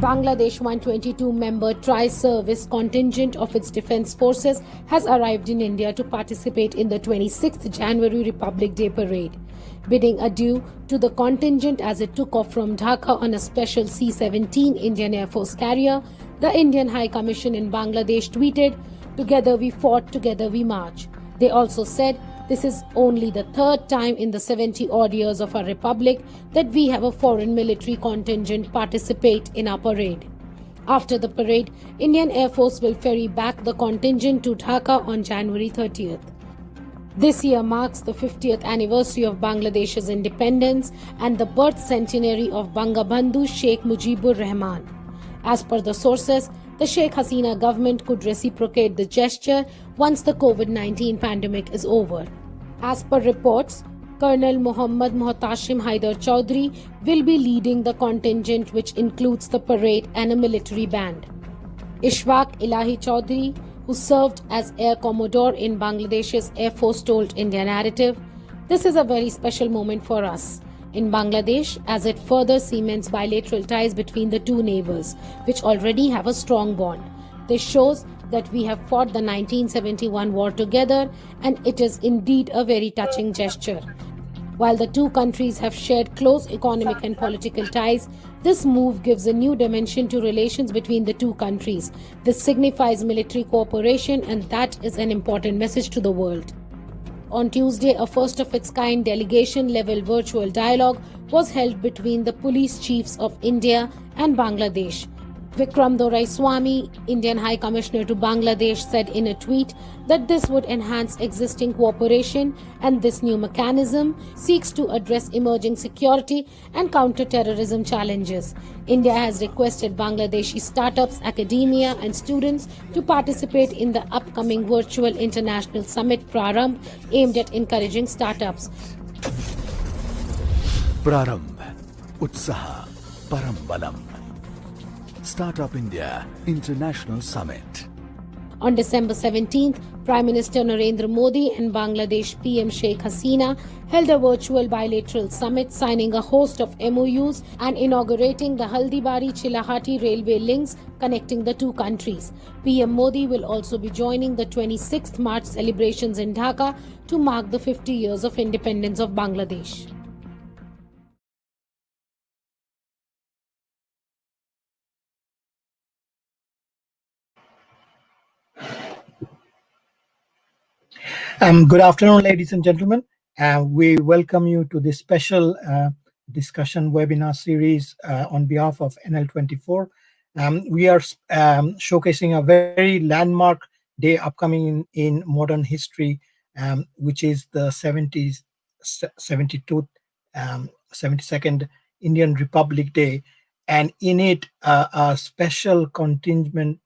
Bangladesh 122-member tri-service contingent of its defense forces has arrived in India to participate in the 26th January Republic Day parade. Bidding adieu to the contingent as it took off from Dhaka on a special C-17 Indian Air Force carrier, the Indian High Commission in Bangladesh tweeted, "Together we fought, together we march." They also said, "This is only the third time in the 70-odd years of our republic that we have a foreign military contingent participate in our parade." After the parade, Indian Air Force will ferry back the contingent to Dhaka on January 30th. This year marks the 50th anniversary of Bangladesh's independence and the birth centenary of Bangabandhu Sheikh Mujibur Rahman. As per the sources, the Sheikh Hasina government could reciprocate the gesture once the COVID-19 pandemic is over. As per reports, Colonel Muhammad Muhtashim Haidar Chaudhry will be leading the contingent, which includes the parade and a military band. Ishwaq Ilahi Chaudhry, who served as Air Commodore in Bangladesh's Air Force, told India Narrative, "This is a very special moment for us in Bangladesh as it further cements bilateral ties between the two neighbors, which already have a strong bond. This shows that we have fought the 1971 war together, and it is indeed a very touching gesture. While the two countries have shared close economic and political ties, this move gives a new dimension to relations between the two countries. This signifies military cooperation, and that is an important message to the world." On Tuesday, a first-of-its-kind delegation-level virtual dialogue was held between the police chiefs of India and Bangladesh. Vikram Doraiswamy, Indian High Commissioner to Bangladesh, said in a tweet that this would enhance existing cooperation, and this new mechanism seeks to address emerging security and counter-terrorism challenges. India has requested Bangladeshi startups, academia and students to participate in the upcoming virtual international summit Prarambh, aimed at encouraging startups. Prarambh, Utsaha, Parambalam. Startup India International Summit. On December 17th, Prime Minister Narendra Modi and Bangladesh PM Sheikh Hasina held a virtual bilateral summit, signing a host of MOUs and inaugurating the Haldibari-Chilahati railway links connecting the two countries. PM Modi will also be joining the 26th March celebrations in Dhaka to mark the 50 years of independence of Bangladesh. Good afternoon, ladies and gentlemen. We welcome you to this special discussion webinar series on behalf of NL24. We are showcasing a very landmark day upcoming in modern history, which is the 72nd Indian Republic Day, and in it a special contingent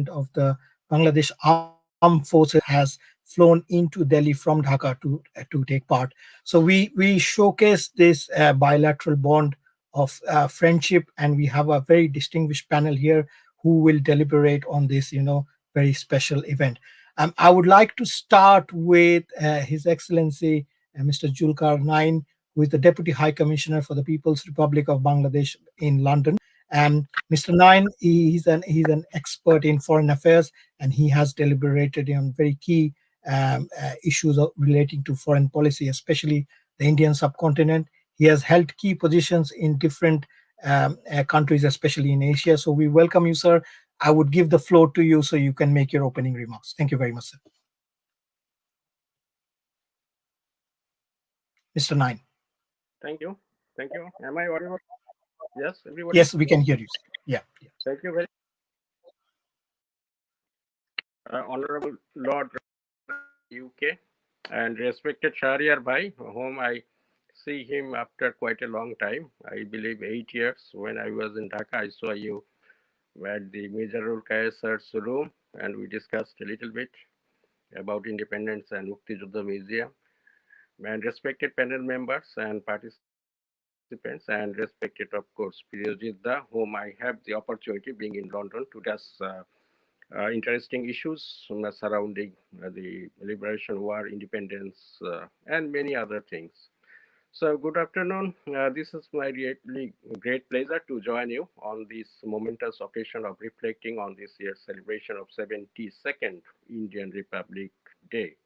of the Bangladesh Armed Forces has flown into Delhi from Dhaka to take part. So we showcase this bilateral bond of friendship, and we have a very distinguished panel here who will deliberate on this, very special event. I would like to start with His Excellency Mr. Julkar Nain, who is the Deputy High Commissioner for the People's Republic of Bangladesh in London. Mr. Nain, he's an expert in foreign affairs, and he has deliberated on very key issues relating to foreign policy, especially the Indian subcontinent. He has held key positions in different countries, especially in Asia. So we welcome you, sir. I would give the floor to you so you can make your opening remarks. Thank you very much, sir. Mr. Nain. Thank you. Am I audible? Yes, everybody? Yes, we can hear you, sir. Yeah. Thank you very Honorable Lord UK and respected Shahriar Bhai, whom I see him after quite a long time. I believe 8 years. When I was in Dhaka, I saw you at the Mizarul Qais sir's room, and we discussed a little bit about independence and Mukti Juddha Museum. And respected panel members and participants, and respected, of course, Pirojit Da, whom I have the opportunity being in London to discuss interesting issues surrounding the liberation war, independence, and many other things. So, good afternoon. This is my really great pleasure to join you on this momentous occasion of reflecting on this year's celebration of 72nd Indian Republic Day.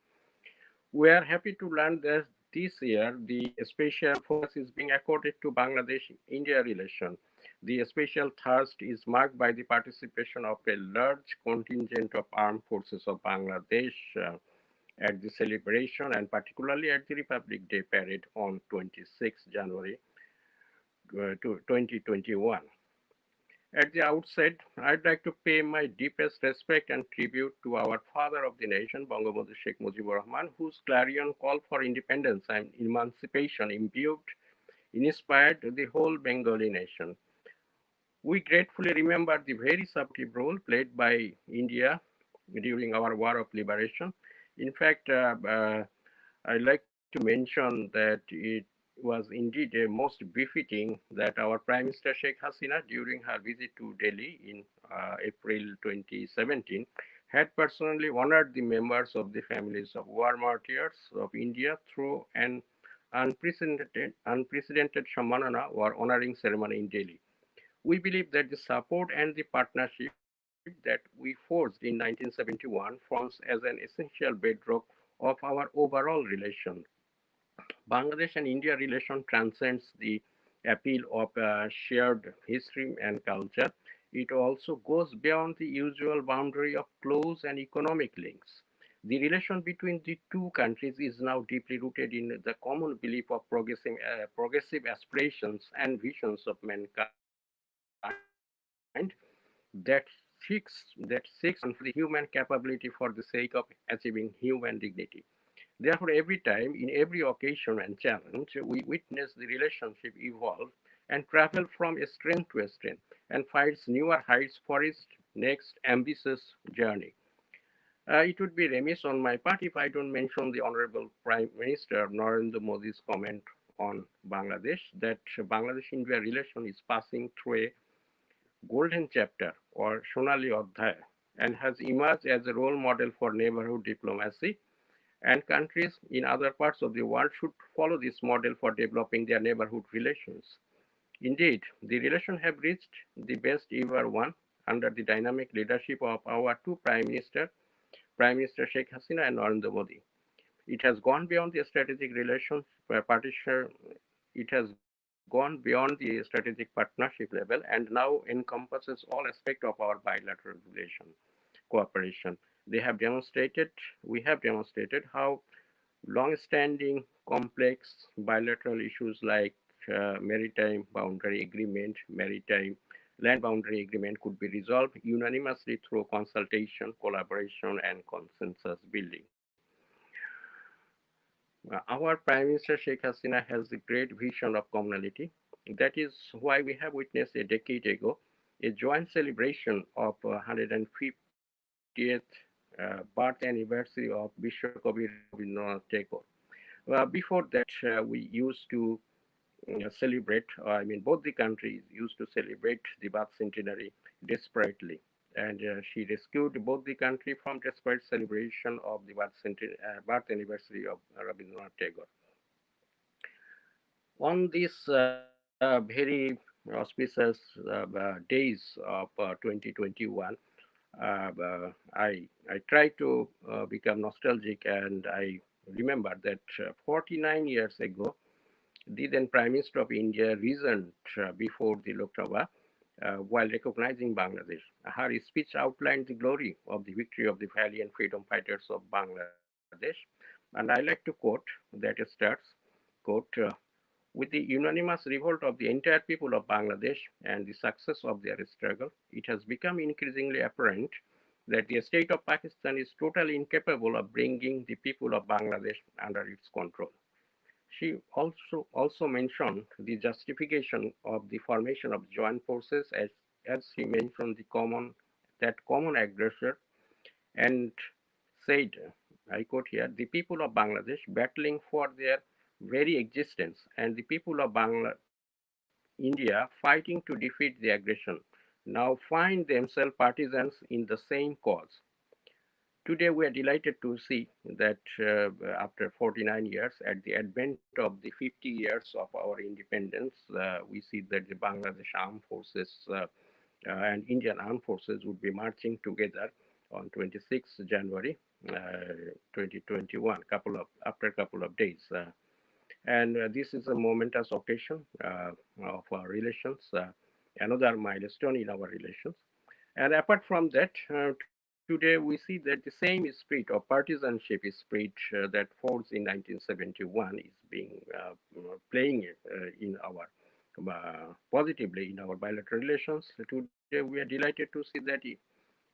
We are happy to learn that this year the special focus is being accorded to Bangladesh-India relation. The special thrust is marked by the participation of a large contingent of armed forces of Bangladesh at the celebration and particularly at the Republic Day parade on 26 January 2021. At the outset, I'd like to pay my deepest respect and tribute to our father of the nation, Bangabandhu Sheikh Mujibur Rahman, whose clarion call for independence and emancipation inspired the whole Bengali nation. We gratefully remember the very supportive role played by India during our War of Liberation. In fact, I'd like to mention that it was indeed a most befitting that our Prime Minister Sheikh Hasina, during her visit to Delhi in April 2017, had personally honored the members of the families of war martyrs of India through an unprecedented Sammanana or honoring ceremony in Delhi. We believe that the support and the partnership that we forged in 1971 forms as an essential bedrock of our overall relation. Bangladesh and India relation transcends the appeal of shared history and culture. It also goes beyond the usual boundary of close and economic links. The relation between the two countries is now deeply rooted in the common belief of progressive aspirations and visions of mankind that seeks to advance the human capability for the sake of achieving human dignity. Therefore, every time, in every occasion and challenge, we witness the relationship evolve and travel from a strength to a strength and finds newer heights for its next ambitious journey. It would be remiss on my part if I don't mention the Honorable Prime Minister Narendra Modi's comment on Bangladesh that Bangladesh-India relation is passing through a golden chapter or Sonali Adhyaya and has emerged as a role model for neighborhood diplomacy, and countries in other parts of the world should follow this model for developing their neighborhood relations. Indeed, the relations have reached the best ever one under the dynamic leadership of our two Prime Minister Sheikh Hasina and Narendra Modi. It has gone beyond the strategic relations partition. It has gone beyond the strategic partnership level and now encompasses all aspects of our bilateral relation cooperation. We have demonstrated how long-standing complex bilateral issues like maritime land boundary agreement could be resolved unanimously through consultation, collaboration, and consensus building. Our Prime Minister Sheikh Hasina has the great vision of commonality. That is why we have witnessed a decade ago a joint celebration of 150th birth anniversary of Vishwakavi Rabindranath Tagore. Before that, we used to celebrate, both the countries used to celebrate the birth centenary desperately. And she rescued both the country from desperate celebration of the birth anniversary of Rabindranath Tagore. On these very auspicious days of 2021, I try to become nostalgic, and I remember that 49 years ago, the then Prime Minister of India reasoned before the Lok Sabha while recognizing Bangladesh. Her speech outlined the glory of the victory of the valiant freedom fighters of Bangladesh. And I like to quote that it starts, quote, with the unanimous revolt of the entire people of Bangladesh and the success of their struggle, it has become increasingly apparent that the state of Pakistan is totally incapable of bringing the people of Bangladesh under its control. She also mentioned the justification of the formation of joint forces as she mentioned common aggressor and said, I quote here, the people of Bangladesh battling for their very existence and the people of India fighting to defeat the aggression now find themselves partisans in the same cause. Today, we are delighted to see that after 49 years, at the advent of the 50 years of our independence, we see that the Bangladesh Armed Forces and Indian Armed Forces would be marching together on 26th January 2021, after a couple of days. And this is a momentous occasion of our relations, another milestone in our relations. And apart from that, today we see that the same spirit of partisanship spirit that forged in 1971 is being playing in our positively in our bilateral relations. Today we are delighted to see that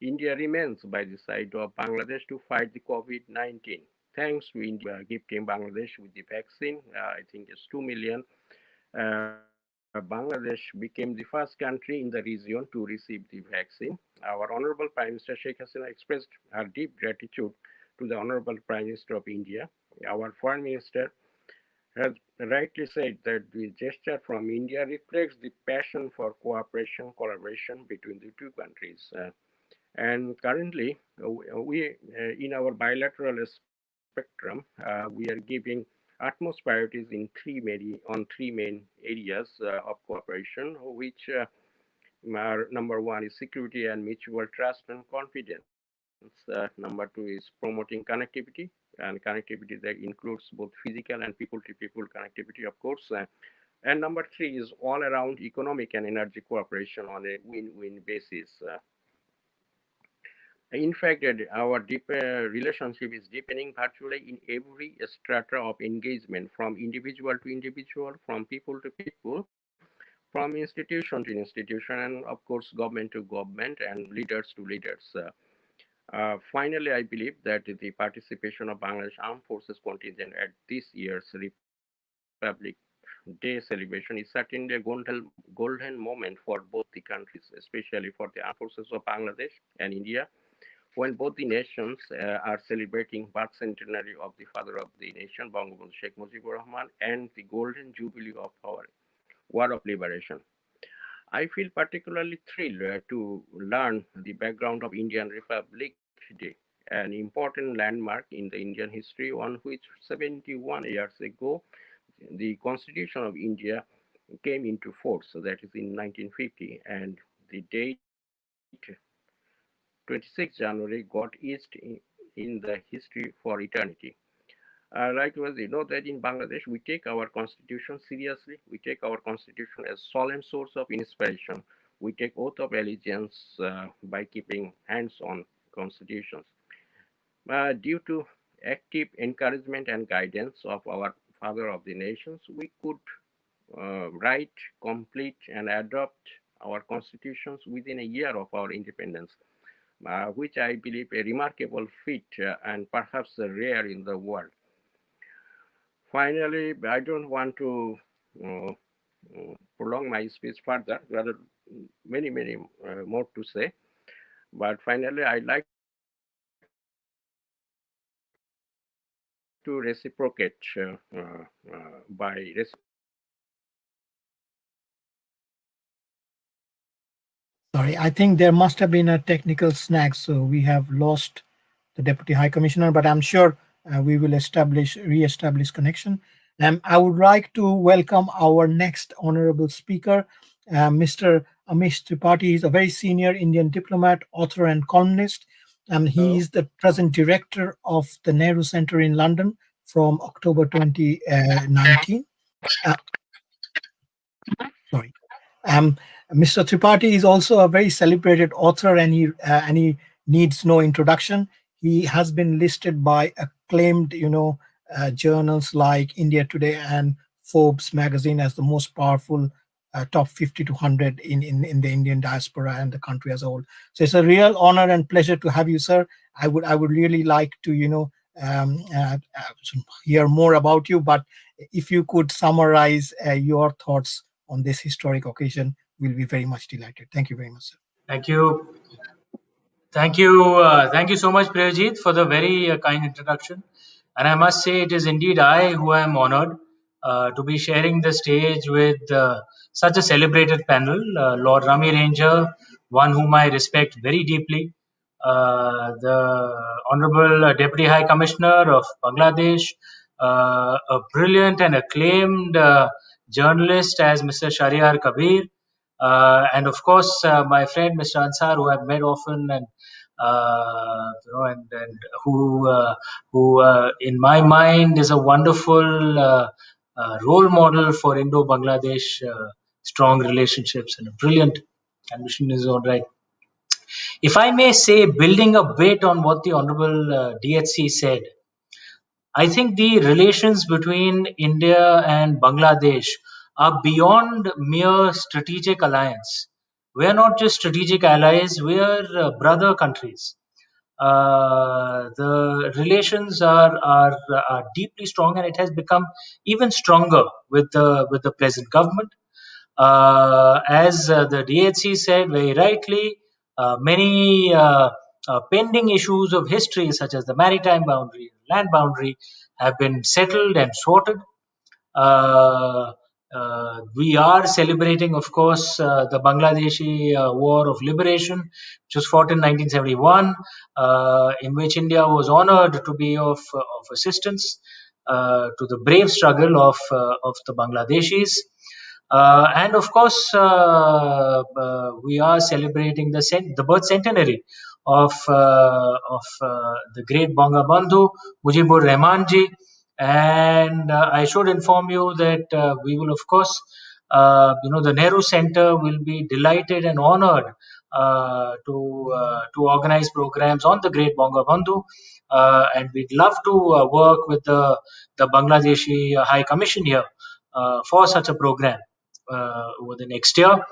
India remains by the side of Bangladesh to fight the COVID-19. Thanks to India gifting Bangladesh with the vaccine, I think it's 2 million. Bangladesh became the first country in the region to receive the vaccine. Our Honorable Prime Minister Sheikh Hasina expressed her deep gratitude to the Honorable Prime Minister of India. Our Foreign Minister has rightly said that the gesture from India reflects the passion for cooperation, collaboration between the two countries. And currently, we in our bilateral spectrum, we are giving utmost priorities on three main areas of cooperation, which are number one is security and mutual trust and confidence. Number two is promoting connectivity, and connectivity that includes both physical and people-to-people connectivity, of course. And number three is all around economic and energy cooperation on a win-win basis. In fact, our deep relationship is deepening virtually in every strata of engagement, from individual to individual, from people to people, from institution to institution, and of course, government to government, and leaders to leaders. Finally, I believe that the participation of Bangladesh Armed Forces contingent at this year's Republic Day celebration is certainly a golden moment for both the countries, especially for the armed forces of Bangladesh and India, when both the nations are celebrating birth centenary of the father of the nation, Bangabandhu Sheikh Mujibur Rahman, and the golden jubilee of our War of Liberation. I feel particularly thrilled to learn the background of Indian Republic Day, an important landmark in the Indian history on which 71 years ago the Constitution of India came into force, so that is in 1950, and the date 26 January got etched in the history for eternity. Likewise, you know that in Bangladesh, we take our constitution seriously. We take our constitution as solemn source of inspiration. We take oath of allegiance by keeping hands on constitutions. Due to active encouragement and guidance of our father of the nations, we could write, complete, and adopt our constitutions within a year of our independence, which I believe a remarkable feat and perhaps rare in the world. Finally, I don't want to prolong my speech further, rather many more to say. But finally, I'd like to reciprocate by Sorry, I think there must have been a technical snag, so we have lost the Deputy High Commissioner, but I'm sure we will re-establish connection. I would like to welcome our next honorable speaker, Mr. Amish Tripathi. Is a very senior Indian diplomat, author, and columnist. He is the present director of the Nehru Center in London from October 2019. Sorry. Mr. Tripathi is also a very celebrated author, and he needs no introduction. He has been listed by acclaimed, journals like India Today and Forbes magazine as the most powerful top 50 to 100 in the Indian diaspora and the country as a whole. So it's a real honor and pleasure to have you, sir. I would really like to, hear more about you, but if you could summarize your thoughts on this historic occasion, we'll be very much delighted. Thank you very much, sir. Thank you. Thank you so much, Priyajit, for the very kind introduction. And I must say, it is indeed I who am honored to be sharing the stage with such a celebrated panel, Lord Rami Ranger, one whom I respect very deeply, the Honorable Deputy High Commissioner of Bangladesh, a brilliant and acclaimed journalist as Mr. Shahryar Kabir, and of course my friend Mr. Ansar, who I've met often, and and who in my mind is a wonderful role model for Indo-Bangladesh strong relationships and a brilliant ambition in his own right. If I may say, building a bit on what the Honorable DHC said, I think the relations between India and Bangladesh are beyond mere strategic alliance. We are not just strategic allies, we are brother countries. The relations are deeply strong, and it has become even stronger with the present government. As the DHC said very rightly, many pending issues of history, such as the maritime boundary, land boundary, have been settled and sorted. We are celebrating, of course, the Bangladeshi War of Liberation, which was fought in 1971, in which India was honored to be of assistance to the brave struggle of the Bangladeshis. And of course, we are celebrating the birth centenary of the great Bangabandhu Mujibur Rahmanji. And I should inform you that we will, of course, the Nehru Center will be delighted and honored to organize programs on the great Bangabandhu, and we'd love to work with the Bangladeshi High Commission here for such a program over the next year.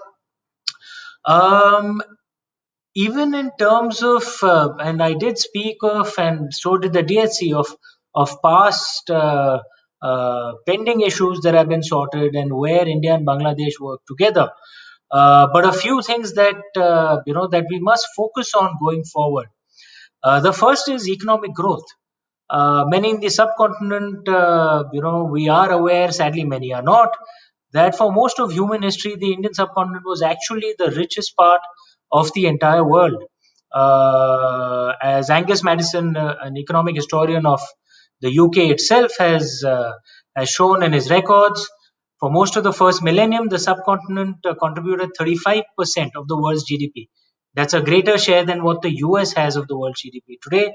Even in terms of, and I did speak of, and so did the DHC, of past pending issues that have been sorted and where India and Bangladesh work together. But a few things that that we must focus on going forward. The first is economic growth. Many in the subcontinent, we are aware, sadly many are not, that for most of human history, the Indian subcontinent was actually the richest part of the entire world. As Angus Maddison, an economic historian of the UK itself, has shown in his records, for most of the first millennium, the subcontinent contributed 35% of the world's GDP. That's a greater share than what the US has of the world's GDP today.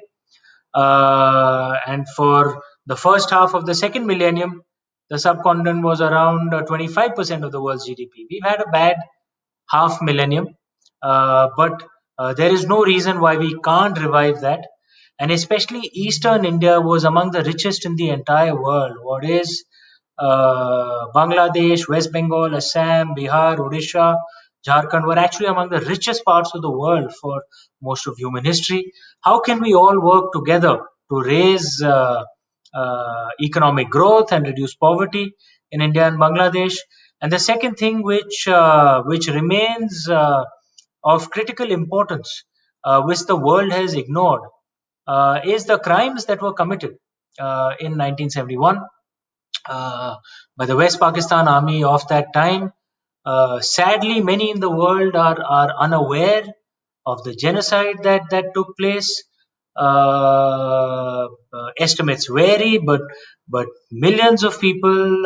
And for the first half of the second millennium, the subcontinent was around 25% of the world's GDP. We've had a bad half millennium, but there is no reason why we can't revive that. And especially Eastern India was among the richest in the entire world. What is Bangladesh, West Bengal, Assam, Bihar, Odisha, Jharkhand were actually among the richest parts of the world for most of human history. How can we all work together to raise economic growth and reduce poverty in India and Bangladesh? And the second thing which remains of critical importance, which the world has ignored, is the crimes that were committed in 1971 by the West Pakistan Army of that time. Sadly, many in the world are unaware of the genocide that took place. Estimates vary, but millions of people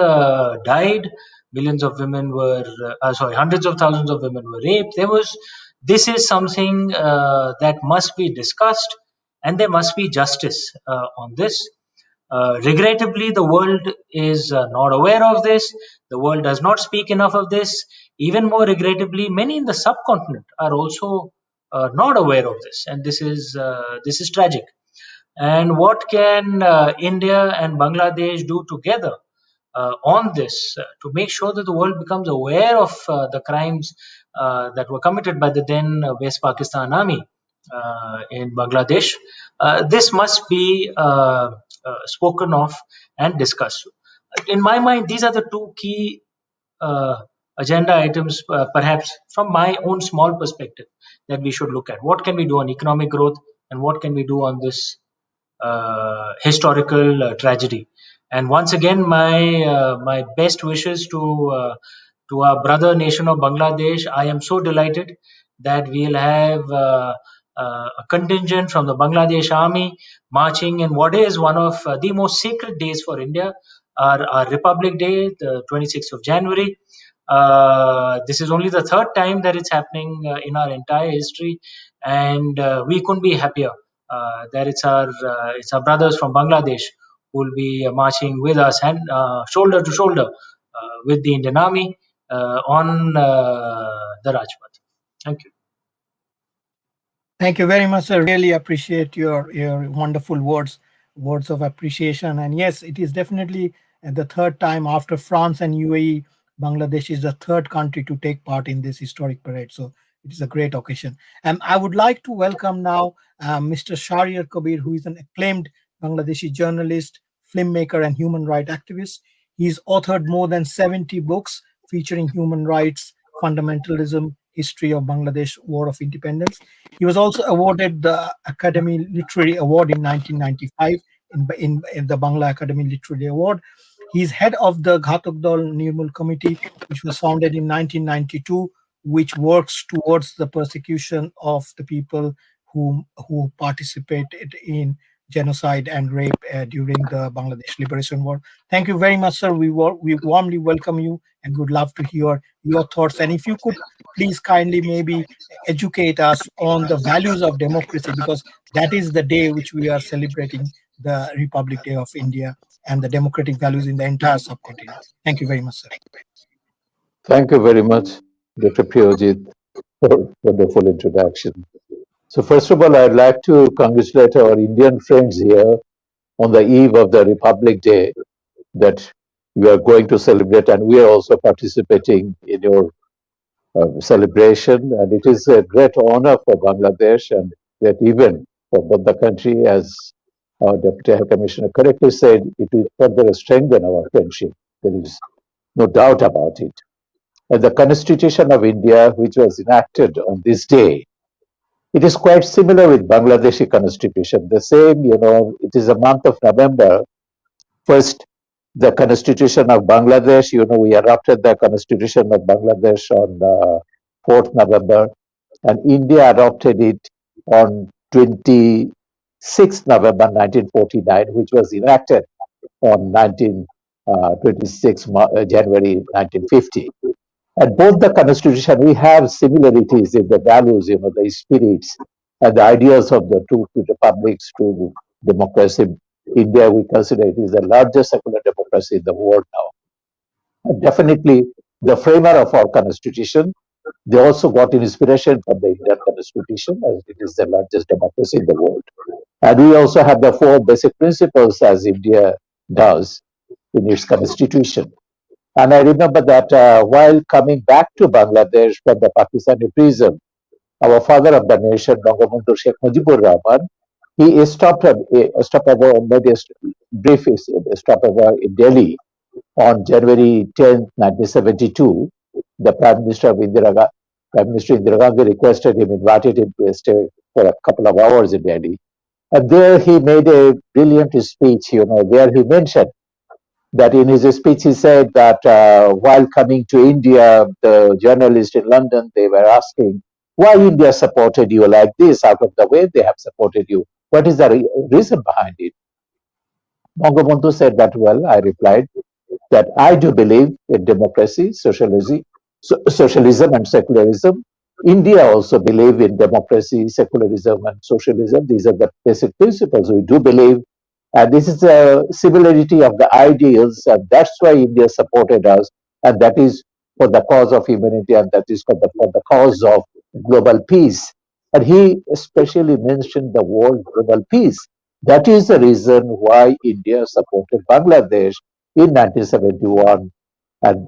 died. Millions of women were, hundreds of thousands of women were raped. This is something that must be discussed, and there must be justice on this. Regrettably, the world is not aware of this. The world does not speak enough of this. Even more regrettably, many in the subcontinent are also not aware of this, and this is tragic. And what can India and Bangladesh do together on this to make sure that the world becomes aware of the crimes that were committed by the then West Pakistan Army in Bangladesh? This must be spoken of and discussed. In my mind, these are the two key agenda items, perhaps from my own small perspective, that we should look at. What can we do on economic growth, and what can we do on this historical tragedy? And once again, my best wishes to our brother nation of Bangladesh. I am so delighted that we'll have a contingent from the Bangladesh army marching in what is one of the most sacred days for India, our Republic Day, the 26th of January. This is only the third time that it's happening in our entire history, and we couldn't be happier that it's our brothers from Bangladesh who will be marching with us and shoulder to shoulder with the Indian Army on the Rajpath. Thank you. Thank you very much, sir. Really appreciate your wonderful words of appreciation. And yes, it is definitely the third time after France and UAE, Bangladesh is the third country to take part in this historic parade. So it is a great occasion. And I would like to welcome now Mr. Shahriar Kabir, who is an acclaimed Bangladeshi journalist, filmmaker, and human rights activist. He's authored more than 70 books featuring human rights, fundamentalism, history of Bangladesh, War of Independence. He was also awarded the Academy Literary Award in 1995 in the Bangla Academy Literary Award. He's head of the Ghatak Dal Nirmul Committee, which was founded in 1992, which works towards the persecution of the people who participated in genocide and rape during the Bangladesh Liberation War. Thank you very much, sir. We warmly welcome you and would love to hear your thoughts. And if you could please kindly maybe educate us on the values of democracy, because that is the day which we are celebrating, the Republic Day of India, and the democratic values in the entire subcontinent. Thank you very much, sir. Thank you very much, Dr. Priyojit, for wonderful introduction. So first of all, I'd like to congratulate our Indian friends here on the eve of the Republic Day that you are going to celebrate, and we are also participating in your celebration. And it is a great honor for Bangladesh and great event for both the country. As our Deputy High Commissioner correctly said, it will further strengthen our friendship. There is no doubt about it. And the Constitution of India, which was enacted on this day, it is quite similar with Bangladeshi Constitution. The same, it is a month of November. First, the Constitution of Bangladesh, we adopted the Constitution of Bangladesh on 4th November, and India adopted it on 26th November 1949, which was enacted on 26 January 1950. And both the constitution, we have similarities in the values, the spirits and the ideas of the two republics to democracy. India, we consider it is the largest secular democracy in the world now. And definitely the framer of our constitution, they also got inspiration from the Indian constitution, as it is the largest democracy in the world. And we also have the 4 basic principles as India does in its constitution. And I remember that while coming back to Bangladesh from the Pakistani prison, our father of the nation, Bangabandhu Sheikh Mujibur Rahman, he made a brief stopover in Delhi on January 10, 1972. The Prime Minister Indira Gandhi requested him, invited him to stay for a couple of hours in Delhi. And there he made a brilliant speech, where he mentioned that in his speech he said that while coming to India, the journalists in London, they were asking, why India supported you like this, out of the way they have supported you? What is the reason behind it? Bangabandhu said that, well, I replied that I do believe in democracy, socialism and secularism. India also believe in democracy, secularism and socialism. These are the basic principles we do believe. And this is a similarity of the ideals, and that's why India supported us, and that is for the cause of humanity, and that is for the cause of global peace. And he especially mentioned the word global peace. That is the reason why India supported Bangladesh in 1971, and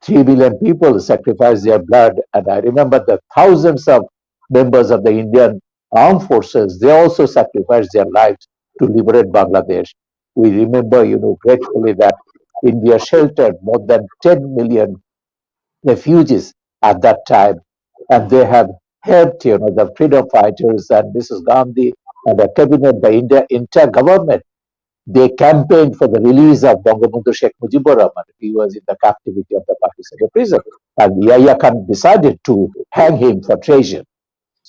3 million people sacrificed their blood. And I remember the thousands of members of the Indian armed forces, they also sacrificed their lives to liberate Bangladesh. We remember, gratefully that India sheltered more than 10 million refugees at that time, and they have helped, the freedom fighters and Mrs. Gandhi and the cabinet, the India entire government. They campaigned for the release of Bangabandhu Sheikh Mujibur Rahman. He was in the captivity of the Pakistani prison, and Yahya Khan decided to hang him for treason.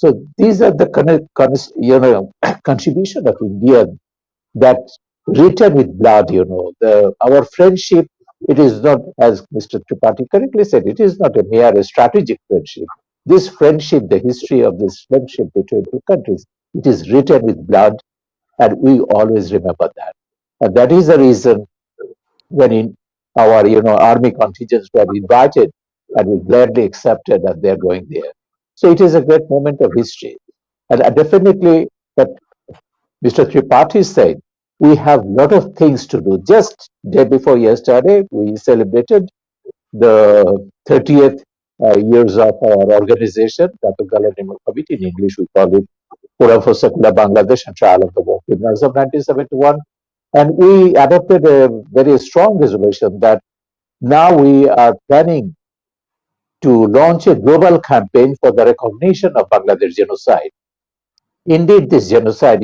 So these are the contribution of India that written with blood. Our friendship. It is not, as Mr. Tripathi correctly said, it is not a mere strategic friendship. This friendship, the history of this friendship between two countries, it is written with blood, and we always remember that. And that is the reason when in our army contingents were invited, and we gladly accepted that they are going there. So it is a great moment of history, and definitely that Mr. Tripathi said we have a lot of things to do. Just day before yesterday, we celebrated the 30th years of our organization, Dr. Committee. In English, we call it Forum for Secular Bangladesh and Trial of the War Criminals of 1971. And we adopted a very strong resolution that now we are planning to launch a global campaign for the recognition of Bangladesh genocide. Indeed, this genocide,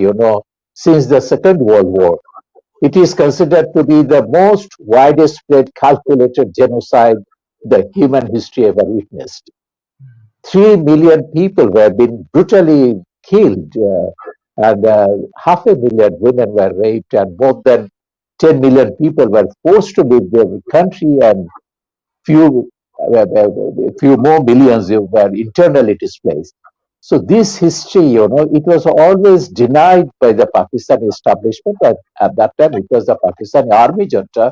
since the Second World War, it is considered to be the most widespread calculated genocide the human history ever witnessed. 3 million people were being brutally killed, and 500,000 women were raped, and more than 10 million people were forced to leave their country, and few more millions were internally displaced. So this history, it was always denied by the Pakistani establishment. At that time, it was the Pakistani army junta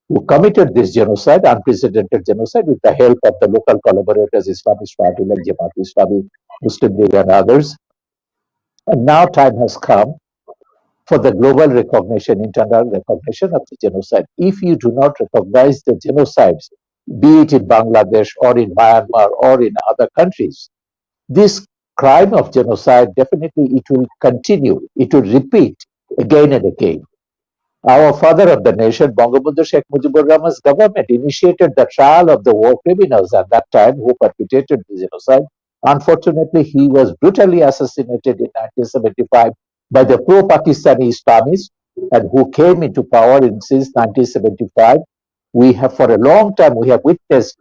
who committed this genocide, unprecedented genocide, with the help of the local collaborators, Islamist party like Jamaat Islami, Muslim League, and others. And now time has come for the global recognition, internal recognition of the genocide. If you do not recognize the genocides, be it in Bangladesh or in Myanmar or in other countries, this crime of genocide, definitely it will continue, it will repeat again and again. Our father of the nation, Bangabandhu Sheikh Mujibur Rahman's government initiated the trial of the war criminals at that time who perpetrated the genocide. Unfortunately, he was brutally assassinated in 1975 by the pro-Pakistani Islamists, and who came into power since 1975. We have, for a long time, we have witnessed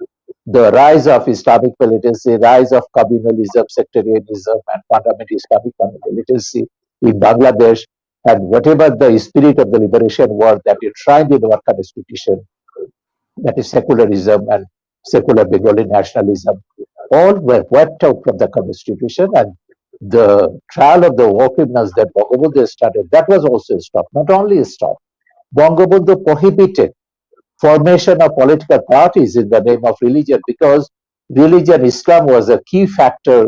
the rise of Islamic militancy, rise of communalism, sectarianism, and fundamental Islamic militancy in Bangladesh, and whatever the spirit of the liberation war that enshrined in our constitution, that is secularism and secular Bengali nationalism, all were wiped out from the constitution, and the trial of the war criminals that Bangabandhu started, that was also stopped. Not only stopped, Bangabandhu prohibited formation of political parties in the name of religion, because religion, Islam, was a key factor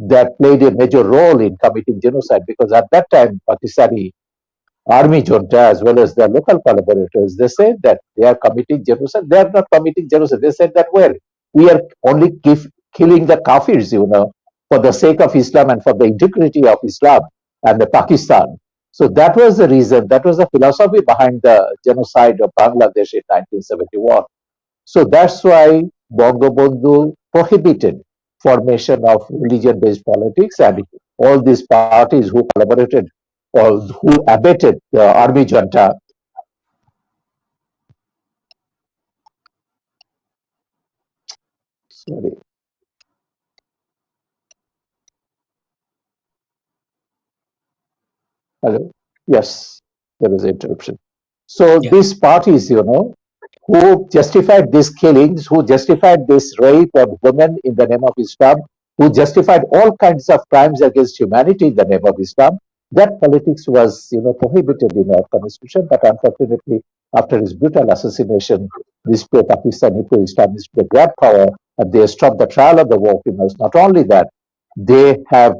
that played a major role in committing genocide, because at that time Pakistani army junta as well as their local collaborators, they said that they are committing genocide. They are not committing genocide. They said that, well, we are only killing the kafirs, for the sake of Islam and for the integrity of Islam and the Pakistan. So that was the reason, that was the philosophy behind the genocide of Bangladesh in 1971. So that's why Bangabandhu prohibited formation of religion-based politics, and all these parties who collaborated or who abetted the army junta. Sorry. Hello. Yes, there was an interruption. So Yeah. these parties, who justified these killings, who justified this rape of women in the name of Islam, who justified all kinds of crimes against humanity in the name of Islam, that politics was, prohibited in our constitution. But unfortunately, after his brutal assassination, these pro-Pakistani, pro-Islamists, they grabbed power and they stopped the trial of the war criminals. Not only that, they have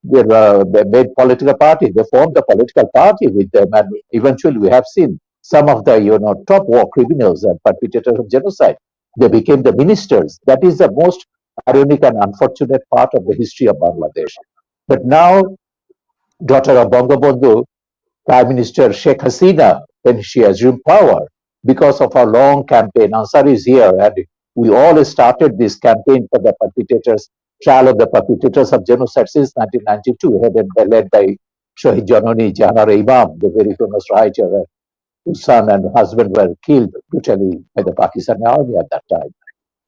they made political party. They formed a political party with them, and eventually we have seen some of the top war criminals and perpetrators of genocide. They became the ministers. That is the most ironic and unfortunate part of the history of Bangladesh. But now, daughter of Bangabandhu, Prime Minister Sheikh Hasina, when she assumed power, because of our long campaign, Ansar is here, and we all started this campaign for the perpetrators, trial of the perpetrators of genocide since 1992, led by Shahid Janani Jahanara Imam, the very famous writer, whose son and husband were killed brutally by the Pakistani army at that time.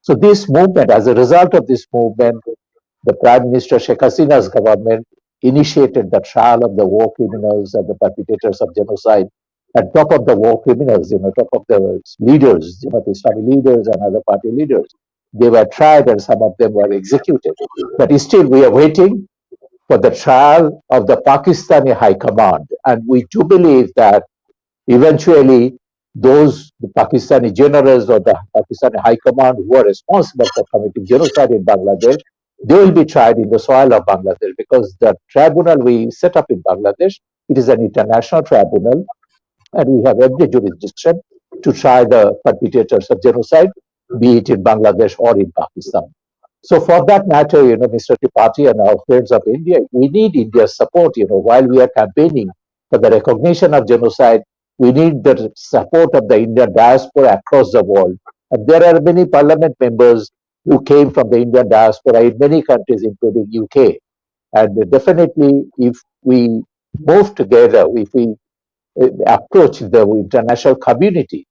So this movement, as a result of this movement, the Prime Minister Sheikh Hasina's government initiated the trial of the war criminals and the perpetrators of genocide. And top of the war criminals, top of the leaders, Jamaat Islami leaders and other party leaders, they were tried and some of them were executed. But still, we are waiting for the trial of the Pakistani High Command. And we do believe that eventually those the Pakistani generals or the Pakistani High Command who are responsible for committing genocide in Bangladesh, they will be tried in the soil of Bangladesh, because the tribunal we set up in Bangladesh, it is an international tribunal, and we have every jurisdiction to try the perpetrators of genocide, be it in Bangladesh or in Pakistan. So for that matter, Mr. Tripathi and our friends of India, we need India's support, while we are campaigning for the recognition of genocide, we need the support of the Indian diaspora across the world. And there are many parliament members who came from the Indian diaspora in many countries, including UK. And definitely, if we move together, if we approach the international community,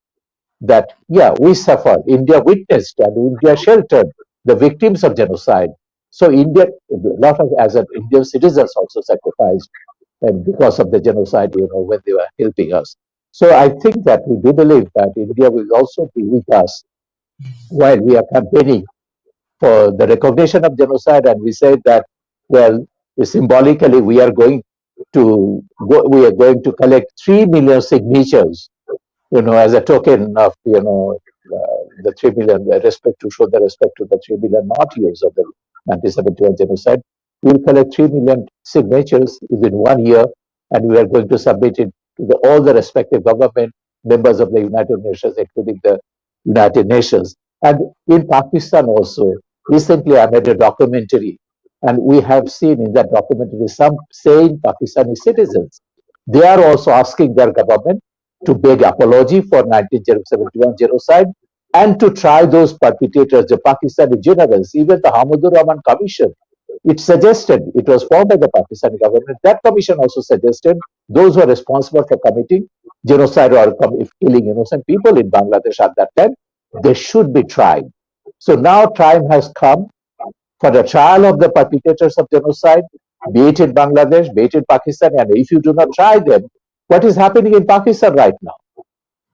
that, yeah, we suffered, India witnessed and India sheltered the victims of genocide. So India, a lot of as an Indian citizens also sacrificed, and because of the genocide, when they were helping us. So I think that we do believe that India will also be with us while we are campaigning for the recognition of genocide. And we said that, well, symbolically, we are going to collect 3 million signatures, as a token of, the 3 million respect, to show the respect to the 3 million martyrs of the 1971 genocide. We will collect 3 million signatures within 1 year, and we are going to submit it to all the respective government members of the United Nations, including the United Nations. And in Pakistan also, recently I made a documentary, and we have seen in that documentary some saying Pakistani citizens, they are also asking their government to beg apology for 1971 genocide and to try those perpetrators, the Pakistani generals. Even the Hamudur Rahman Commission, it suggested, it was formed by the Pakistani government, that commission also suggested those who are responsible for committing genocide or killing innocent people in Bangladesh at that time, they should be tried. So now time has come for the trial of the perpetrators of genocide, be it in Bangladesh, be it in Pakistan. And if you do not try them, what is happening in Pakistan right now?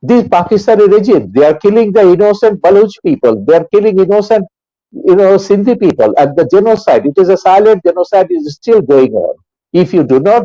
This Pakistani regime, they are killing the innocent Baluch people, they are killing innocent, Sindhi people, and the genocide, it is a silent genocide, is still going on. If you do not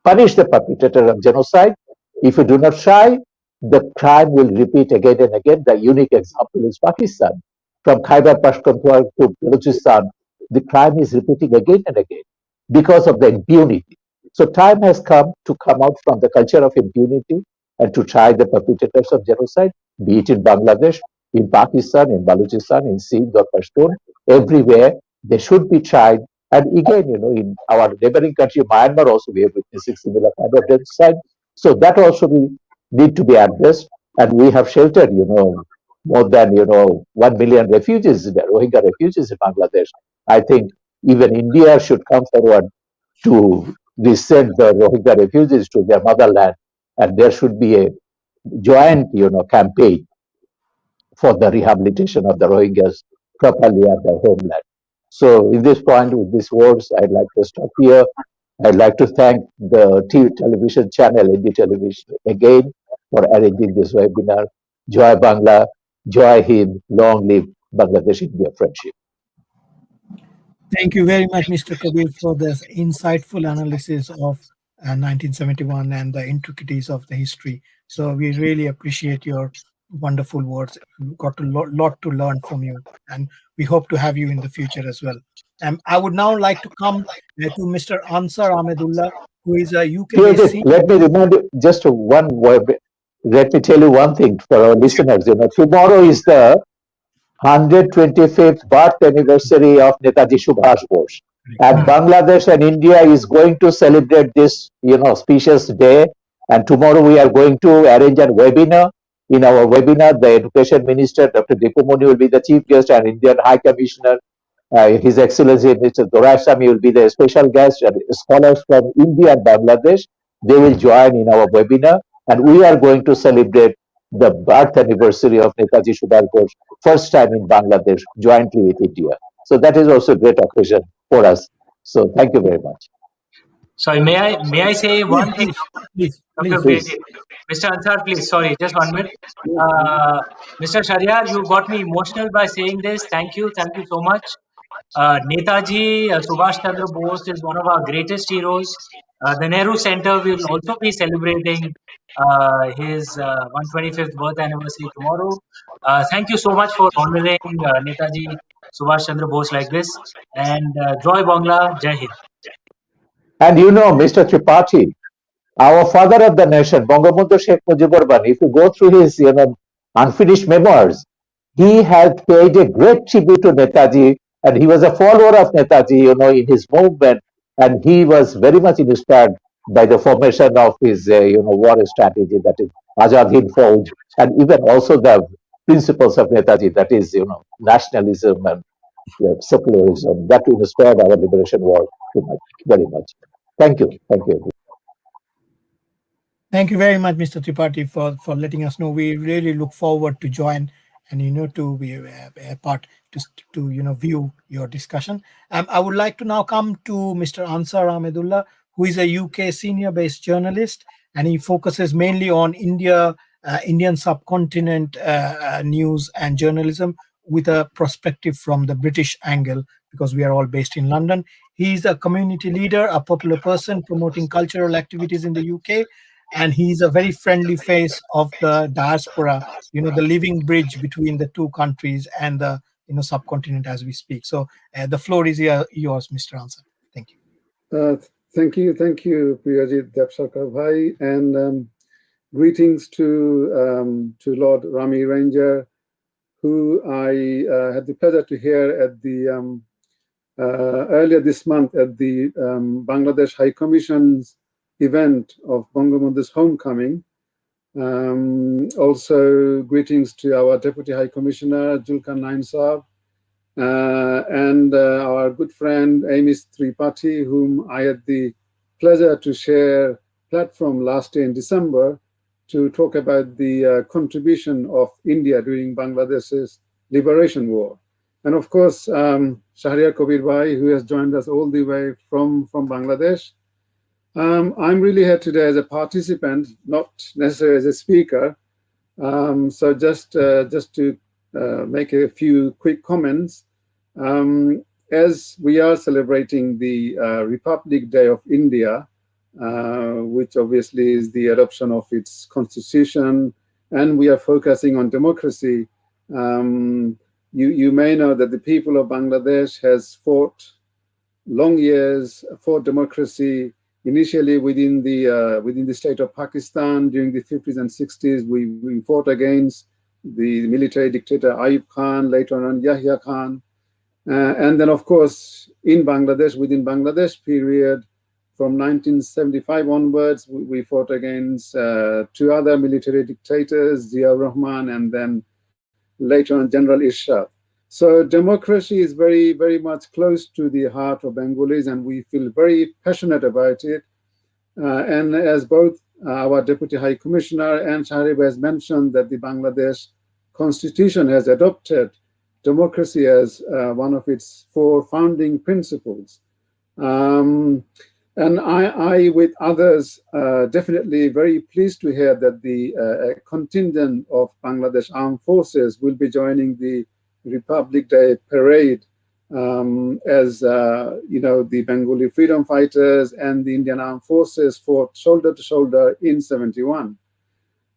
punish the perpetrator of genocide, if you do not try, the crime will repeat again and again. The unique example is Pakistan. From Khyber Pakhtunkhwa to Balochistan, the crime is repeating again and again because of the impunity. So time has come to come out from the culture of impunity and to try the perpetrators of genocide, be it in Bangladesh, in Pakistan, in Balochistan, in Sindh or Pashtun, everywhere they should be tried. And again, in our neighboring country, Myanmar also, we are witnessing similar kind of genocide. So that also need to be addressed. And we have sheltered, more than 1 million refugees, Rohingya refugees in Bangladesh. I think even India should come forward to resend the Rohingya refugees to their motherland, and there should be a joint campaign for the rehabilitation of the Rohingyas properly at their homeland. So in this point, with these words, I'd like to stop here. I'd like to thank the television channel, Hindi Television, again for arranging this webinar. Joy Bangla, Joy Hind, long live Bangladesh-India friendship. Thank you very much, Mr. Kabir, for this insightful analysis of 1971 and the intricacies of the history. So we really appreciate your wonderful words. We've got a lot to learn from you, and we hope to have you in the future as well. I would now like to come to Mr. Ansar Ahmedullah, who is a UK-based. Let me remind you just one word. Let me tell you one thing for our listeners. Tomorrow is the 125th birth anniversary of Netaji Subhash Bose. And Bangladesh and India is going to celebrate this, auspicious day. And tomorrow we are going to arrange a webinar. In our webinar, the Education Minister, Dr. Dipumoni, will be the chief guest, and Indian High Commissioner, His Excellency Mr. Doraiswamy, will be the special guest, and scholars from India and Bangladesh, they will join in our webinar. And we are going to celebrate the birth anniversary of Netaji Subhash Bose, first time in Bangladesh, jointly with India. So that is also a great occasion for us. So thank you very much. Sorry, may I say one thing, Dr. Please. Brady? Mr. Ansar, please, sorry, just 1 minute. Mr. Shariar, you got me emotional by saying this. Thank you so much. Netaji Subhash Chandra Bose is one of our greatest heroes. The Nehru Center will also be celebrating his 125th birth anniversary tomorrow. Thank you so much for honoring Netaji Subhash Chandra Bose like this. And Joy Bangla, Jai Hind. And you know, Mr. Tripathi, our father of the nation, Bangabandhu Sheikh Mujibur Rahman, if you go through his unfinished memoirs, he has paid a great tribute to Netaji, and he was a follower of Netaji, in his movement, and he was very much inspired by the formation of his, war strategy, that is Azad Hind Fauj, and even also the principles of Netaji, that is, nationalism and secularism, that inspired our liberation war too much, very much. Thank you. Thank you. Thank you very much, Mr. Tripathi, for letting us know. We really look forward to join and to be a part to view your discussion. I would like to now come to Mr. Ansar Ahmedullah, who is a UK senior-based journalist, and he focuses mainly on Indian subcontinent news and journalism with a perspective from the British angle, because we are all based in London. He's a community leader, a popular person promoting cultural activities in the UK, and he's a very friendly face of the diaspora, the living bridge between the two countries and the subcontinent as we speak. So the floor is yours, Mr. Ansar. Thank you. Thank you, Priyajit Debsarkar Bhai, and greetings to Lord Rami Ranger, who I had the pleasure to hear at the earlier this month at the Bangladesh High Commission's event of Bangabandhu's homecoming. Also, greetings to our Deputy High Commissioner, Julkarnain Saab, and our good friend, Amis Tripathi, whom I had the pleasure to share platform last year in December to talk about the contribution of India during Bangladesh's liberation war. And of course, Shahriar Kabir Bhai, who has joined us all the way from Bangladesh. I'm really here today as a participant, not necessarily as a speaker. So just to make a few quick comments. As we are celebrating the Republic Day of India, which obviously is the adoption of its constitution, and we are focusing on democracy, you may know that the people of Bangladesh has fought long years for democracy. Initially within the state of Pakistan during the 50s and 60s, we fought against the military dictator Ayub Khan, later on Yahya Khan. And then, of course, within Bangladesh period, from 1975 onwards, we fought against two other military dictators, Ziaur Rahman and then later on General Irshad. So democracy is very, very much close to the heart of Bengalis, and we feel very passionate about it. And as both our Deputy High Commissioner and Shahriar has mentioned, that the Bangladesh Constitution has adopted democracy as one of its 4 founding principles. And I, with others, definitely very pleased to hear that the contingent of Bangladesh Armed Forces will be joining the Republic Day parade, as the Bengali freedom fighters and the Indian Armed Forces fought shoulder to shoulder in '71.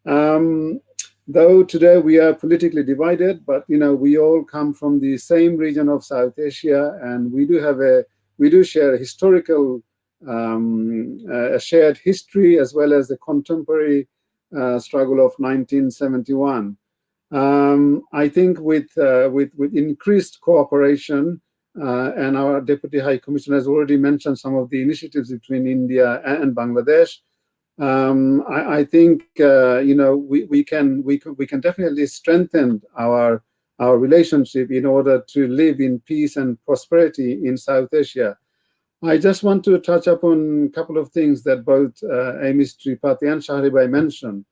Though today we are politically divided, but we all come from the same region of South Asia, and we do share a historical, a shared history, as well as the contemporary struggle of 1971. I think with increased cooperation, and our Deputy High Commissioner has already mentioned some of the initiatives between India and Bangladesh. I think we can definitely strengthen our relationship in order to live in peace and prosperity in South Asia. I just want to touch upon a couple of things that both Amis Tripathi and Shahriar mentioned.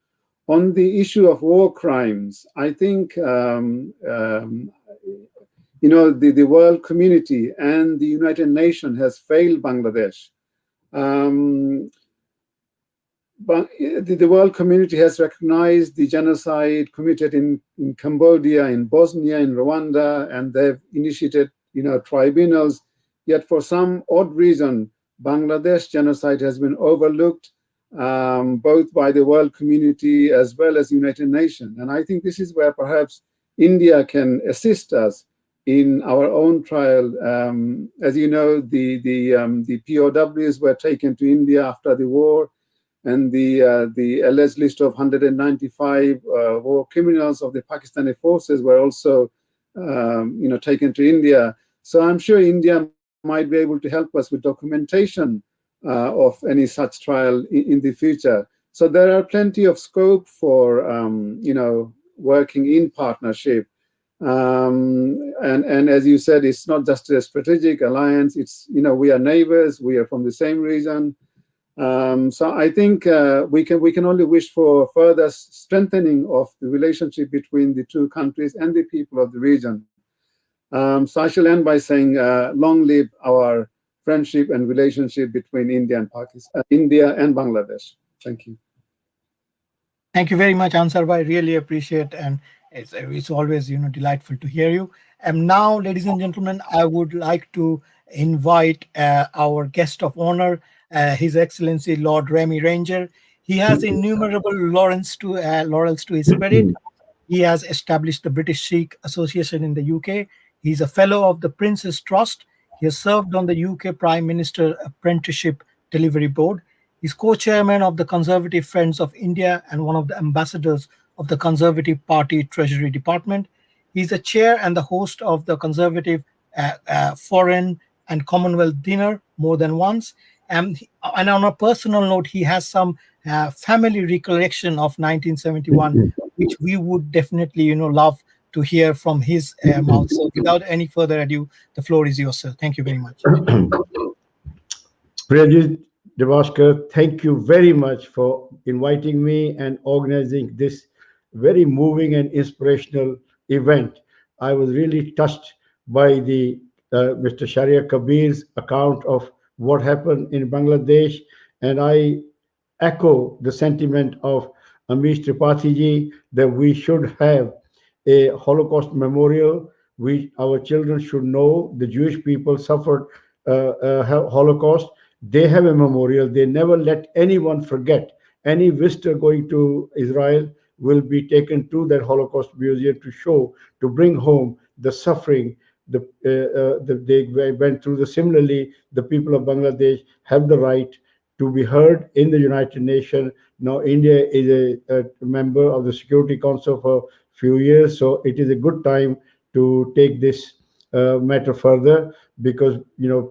On the issue of war crimes, I think the world community and the United Nations has failed Bangladesh. But the world community has recognized the genocide committed in Cambodia, in Bosnia, in Rwanda, and they've initiated, tribunals. Yet for some odd reason, Bangladesh genocide has been overlooked, both by the world community as well as United Nations. And I think this is where perhaps India can assist us in our own trial. As you know, the POWs were taken to India after the war, and the alleged list of 195 war criminals of the Pakistani forces were also, taken to India. So I'm sure India might be able to help us with documentation of any such trial in the future. So there are plenty of scope for, working in partnership. And as you said, it's not just a strategic alliance. It's, we are neighbors. We are from the same region. So I think we can only wish for further strengthening of the relationship between the two countries and the people of the region. So I shall end by saying, long live our friendship and relationship between India and Pakistan, India and Bangladesh. Thank you. Thank you very much, Ansar Bhai. Really appreciate, and it's always delightful to hear you. And now, ladies and gentlemen, I would like to invite our guest of honor, His Excellency Lord Remy Ranger. He has innumerable laurels to his credit. He has established the British Sikh Association in the UK. He's a fellow of the Prince's Trust. He has served on the UK Prime Minister Apprenticeship Delivery Board. He's co-chairman of the Conservative Friends of India and one of the ambassadors of the Conservative Party Treasury Department. He's the chair and the host of the Conservative Foreign and Commonwealth Dinner more than once. And on a personal note, he has some family recollection of 1971, which we would definitely, love to hear from his mouth. So without any further ado, the floor is yours, sir. Thank you very much. Priyajit Devaskar, thank you very much for inviting me and organizing this very moving and inspirational event. I was really touched by the Mr. Shahryar Kabir's account of what happened in Bangladesh, and I echo the sentiment of Amish Tripathi ji that we should have a Holocaust memorial. Our children should know the Jewish people suffered Holocaust. They have a memorial. They never let anyone forget. Any visitor going to Israel will be taken to that Holocaust museum to bring home the suffering they went through. Similarly, the people of Bangladesh have the right to be heard in the United Nations. Now, India is a member of the Security Council for a few years, so it is a good time to take this matter further, because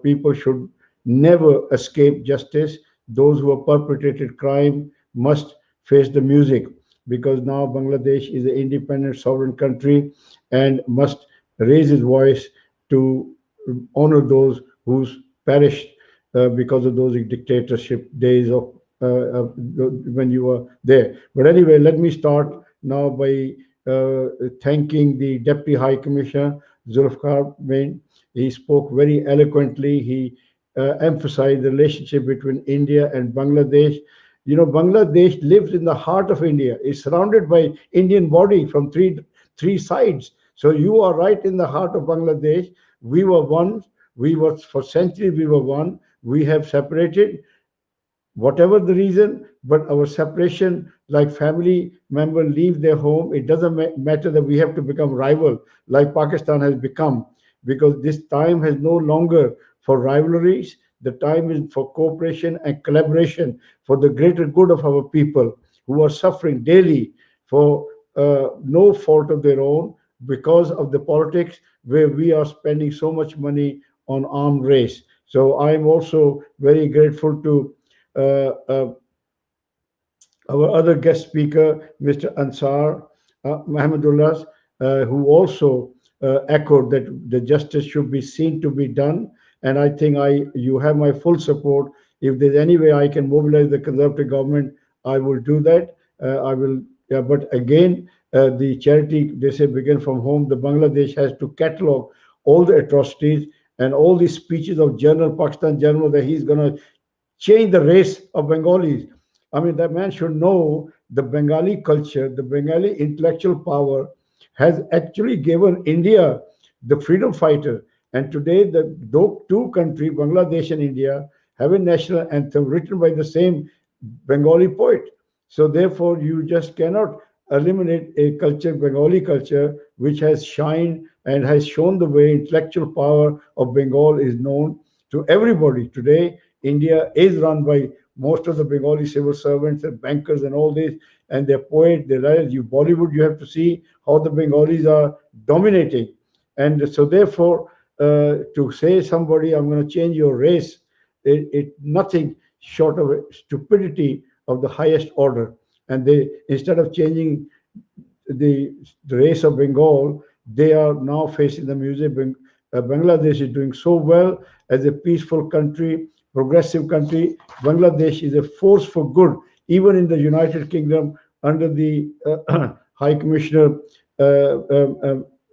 people should never escape justice. Those who have perpetrated crime must face the music, because now Bangladesh is an independent sovereign country and must raise its voice to honor those who's perished because of those dictatorship days of when you were there. But anyway, let me start now by thanking the Deputy High Commissioner, Zulfikar Bain. He spoke very eloquently. He emphasized the relationship between India and Bangladesh. Bangladesh lives in the heart of India. It's surrounded by Indian body from three sides. So you are right in the heart of Bangladesh. We were one. For centuries, we were one. We have separated, whatever the reason, but our separation, like family members leave their home, it doesn't matter that we have to become rival like Pakistan has become, because this time has no longer for rivalries. The time is for cooperation and collaboration for the greater good of our people who are suffering daily for no fault of their own, because of the politics where we are spending so much money on armed race. So I'm also very grateful to our other guest speaker, Mr. Ansar Mahmudullah, who also echoed that the justice should be seen to be done. And I think you have my full support. If there's any way I can mobilize the Conservative government, I will do that. I will. But again, the charity, they say, begin from home. The Bangladesh has to catalog all the atrocities and all these speeches of General Pakistan General that he's going to change the race of Bengalis. I mean, that man should know the Bengali culture, the Bengali intellectual power has actually given India the freedom fighter. And today, the two countries, Bangladesh and India, have a national anthem written by the same Bengali poet. So therefore, you just cannot eliminate a culture, Bengali culture, which has shined and has shown the way intellectual power of Bengal is known to everybody. Today, India is run by most of the Bengali civil servants and bankers and all this, and their poets, their writers. You Bollywood, you have to see how the Bengalis are dominating. And so therefore, to say somebody, I'm going to change your race, it nothing short of stupidity of the highest order. And they, instead of changing the race of Bengal, they are now facing the music. Bangladesh is doing so well as a peaceful country, progressive country. Bangladesh is a force for good, even in the United Kingdom under the High Commissioner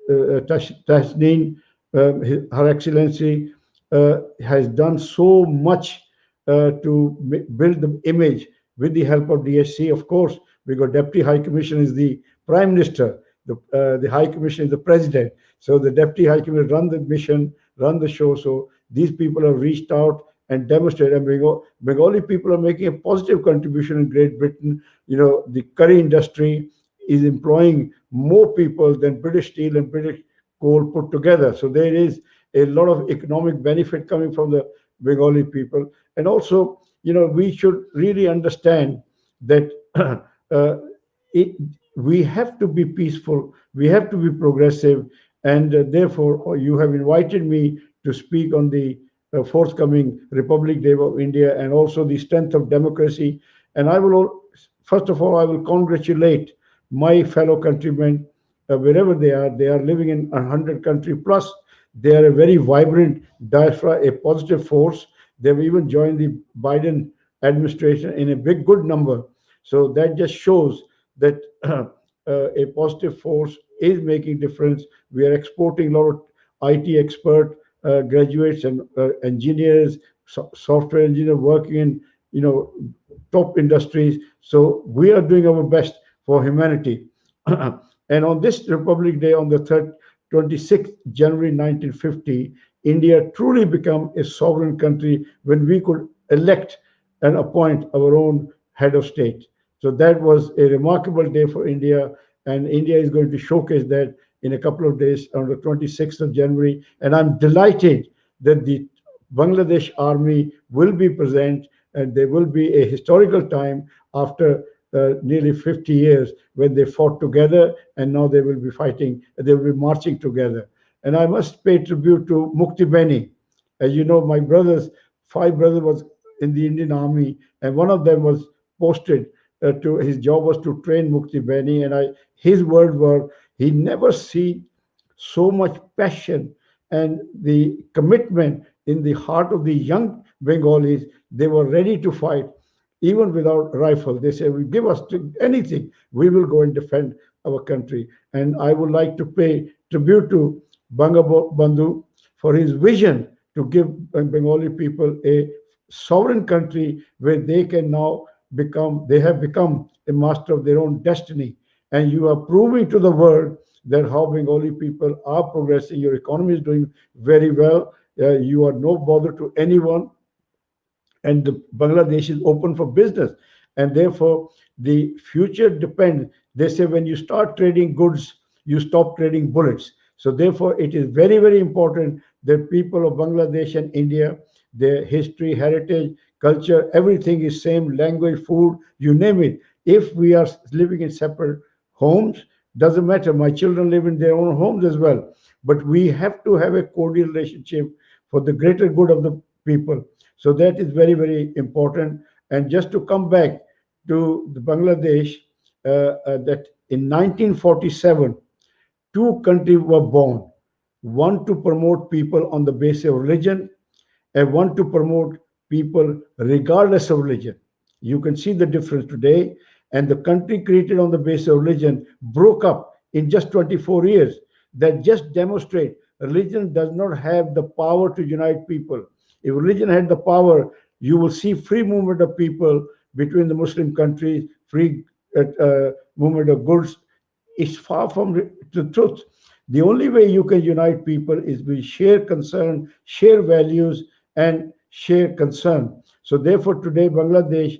Tasneem, Her Excellency has done so much to build the image with the help of DHC, of course, because Deputy High Commissioner is the Prime Minister, the High Commissioner is the President. So the Deputy High Commissioner run the mission, run the show. So these people have reached out and demonstrated. And Bengali people are making a positive contribution in Great Britain. You know, the curry industry is employing more people than British Steel and British Coal put together. So there is a lot of economic benefit coming from the Bengali people. And also, you know, we should really understand that we have to be peaceful, we have to be progressive, and therefore you have invited me to speak on the forthcoming Republic Day of India and also the strength of democracy. And I will, first of all, I will congratulate my fellow countrymen wherever they are living in 100 countries plus. They are a very vibrant diaspora, a positive force. They've even joined the Biden administration in a good number. So that just shows that a positive force is making difference. We are exporting a lot of IT expert graduates and engineers, software engineers working in, you know, top industries. So we are doing our best for humanity. And on this Republic Day, on the 26th January 1950, India truly became a sovereign country when we could elect and appoint our own head of state. So that was a remarkable day for India, and India is going to showcase that in a couple of days on the 26th of January. And I'm delighted that the Bangladesh Army will be present, and there will be a historical time after nearly 50 years when they fought together, and now they will be fighting, they will be marching together. And I must pay tribute to Mukti Beni. As you know, my brothers, 5 brothers was in the Indian Army, and one of them was posted to, his job was to train Mukti Beni, and his words were, he never seen so much passion and the commitment in the heart of the young Bengalis. They were ready to fight, even without rifle. They said, "We give us anything, we will go and defend our country." And I would like to pay tribute to Bangabandhu for his vision to give Bengali people a sovereign country where they can now they have become a master of their own destiny. And you are proving to the world that how Bengali people are progressing. Your economy is doing very well. You are no bother to anyone. And Bangladesh is open for business. And therefore, the future depends. They say when you start trading goods, you stop trading bullets. So therefore, it is very, very important that people of Bangladesh and India, their history, heritage, culture, everything is same, language, food, you name it. If we are living in separate homes, doesn't matter. My children live in their own homes as well. But we have to have a cordial relationship for the greater good of the people. So that is very, very important. And just to come back to the Bangladesh, that in 1947, 2 countries were born. One to promote people on the basis of religion, and one to promote people regardless of religion. You can see the difference today. And the country created on the basis of religion broke up in just 24 years. That just demonstrate religion does not have the power to unite people. If religion had the power, you will see free movement of people between the Muslim countries, free movement of goods. It's far from the truth. The only way you can unite people is with share concern, share values, and share concern. So therefore, today Bangladesh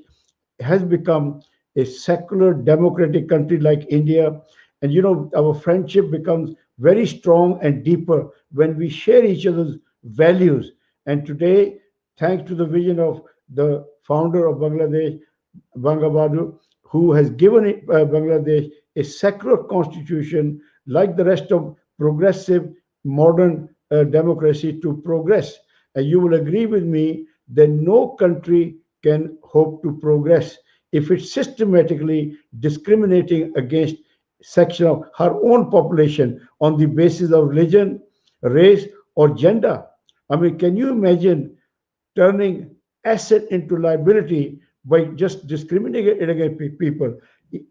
has become a secular democratic country like India. And our friendship becomes very strong and deeper when we share each other's values. And today, thanks to the vision of the founder of Bangladesh, Bangabandhu, who has given Bangladesh a secular constitution like the rest of progressive modern democracy to progress. And you will agree with me that no country can hope to progress if it's systematically discriminating against section of her own population on the basis of religion, race, or gender. I mean, can you imagine turning asset into liability by just discriminating against people?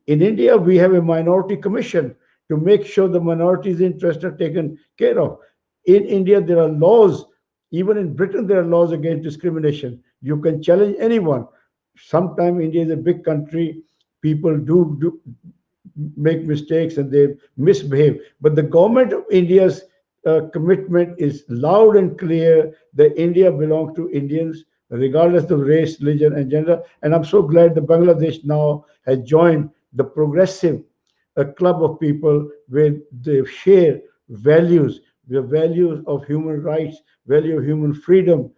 In India, we have a minority commission to make sure the minorities' interests are taken care of. In India, there are laws. Even in Britain, there are laws against discrimination. You can challenge anyone. Sometimes India is a big country. People do make mistakes and they misbehave. But the government of India's commitment is loud and clear that India belongs to Indians, regardless of race, religion, and gender. And I'm so glad that Bangladesh now has joined the progressive club of people where they share values, the values of human rights, value of human freedom,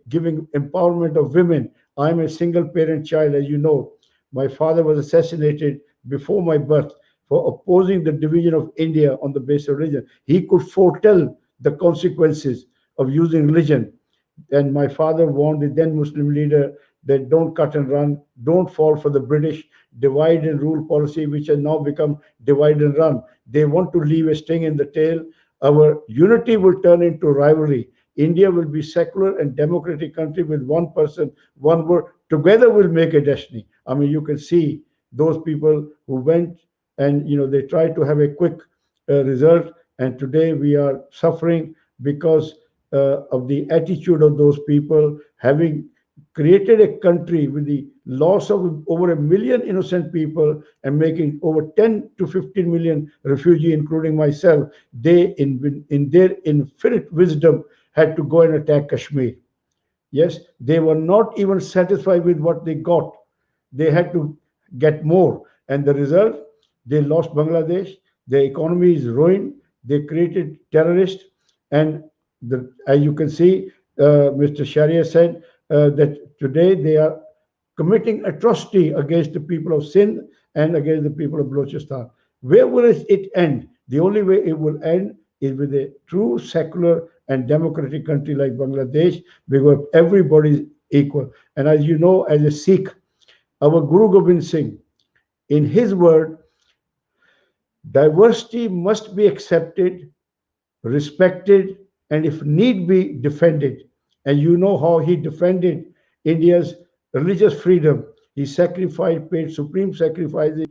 giving empowerment of women. I'm a single parent child, as you know. My father was assassinated before my birth for opposing the division of India on the basis of religion. He could foretell the consequences of using religion. And my father warned the then Muslim leader that don't cut and run, don't fall for the British divide and rule policy, which has now become divide and run. They want to leave a sting in the tail. Our unity will turn into rivalry. India will be secular and democratic country with one person, one word. Together we'll make a destiny. I mean, you can see those people who went and they tried to have a quick result, and today we are suffering because of the attitude of those people, having created a country with the loss of over 1 million innocent people and making over 10 to 15 million refugees, including myself. They, in their infinite wisdom, had to go and attack Kashmir. Yes, they were not even satisfied with what they got. They had to get more. And the result, they lost Bangladesh. Their economy is ruined. They created terrorists. And as you can see, Mr. Sharia said that today they are committing atrocity against the people of Sindh and against the people of Balochistan. Where will it end? The only way it will end is with a true secular and democratic country like Bangladesh, because everybody is equal. And as you know, as a Sikh, our Guru Gobind Singh, in his word, diversity must be accepted, respected, and if need be, defended. And you know how he defended India's religious freedom. He sacrificed, paid supreme sacrifices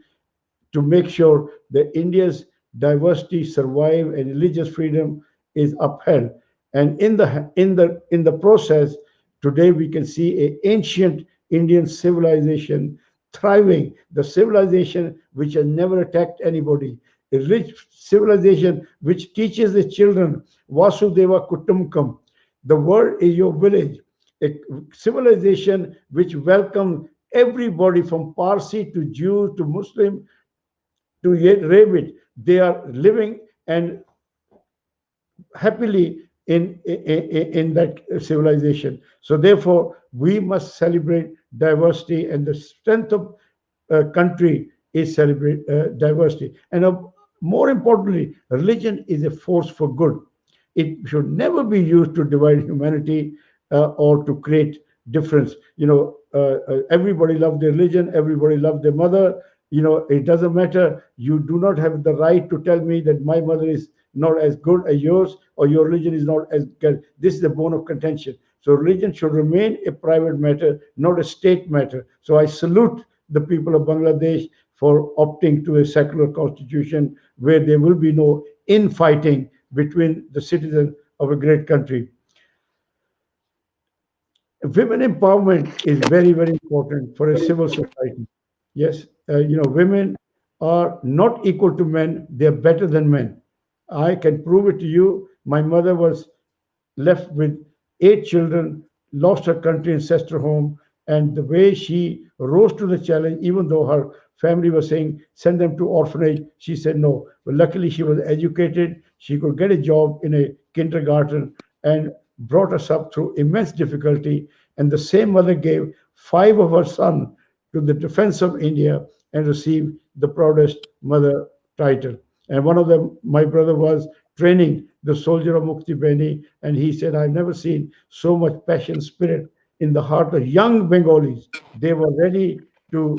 to make sure that India's diversity survive and religious freedom is upheld. And in the process, today we can see an ancient Indian civilization thriving, the civilization which has never attacked anybody, a rich civilization which teaches the children Vasudeva Kutumbakam, the world is your village, a civilization which welcomes everybody from Parsi to Jew to Muslim to Rabid. They are living and happily in that civilization. So therefore, we must celebrate diversity, and the strength of a country is celebrate diversity. And more importantly, religion is a force for good. It should never be used to divide humanity or to create difference. Everybody loves their religion, everybody loves their mother. It doesn't matter. You do not have the right to tell me that my mother is not as good as yours or your religion is not as good. This is the bone of contention. So religion should remain a private matter, not a state matter. So I salute the people of Bangladesh for opting to a secular constitution where there will be no infighting between the citizens of a great country. Women empowerment is very, very important for a civil society. Yes, women are not equal to men, they are better than men. I can prove it to you. My mother was left with 8 children, lost her country ancestor home, and the way she rose to the challenge, even though her family was saying send them to orphanage, she said no. But luckily, she was educated. She could get a job in a kindergarten and brought us up through immense difficulty. And the same mother gave 5 of her sons to the defense of India and received the proudest mother title. And one of them, my brother, was training the soldier of Mukti Beni, and he said, I've never seen so much passion, spirit in the heart of young Bengalis. They were ready to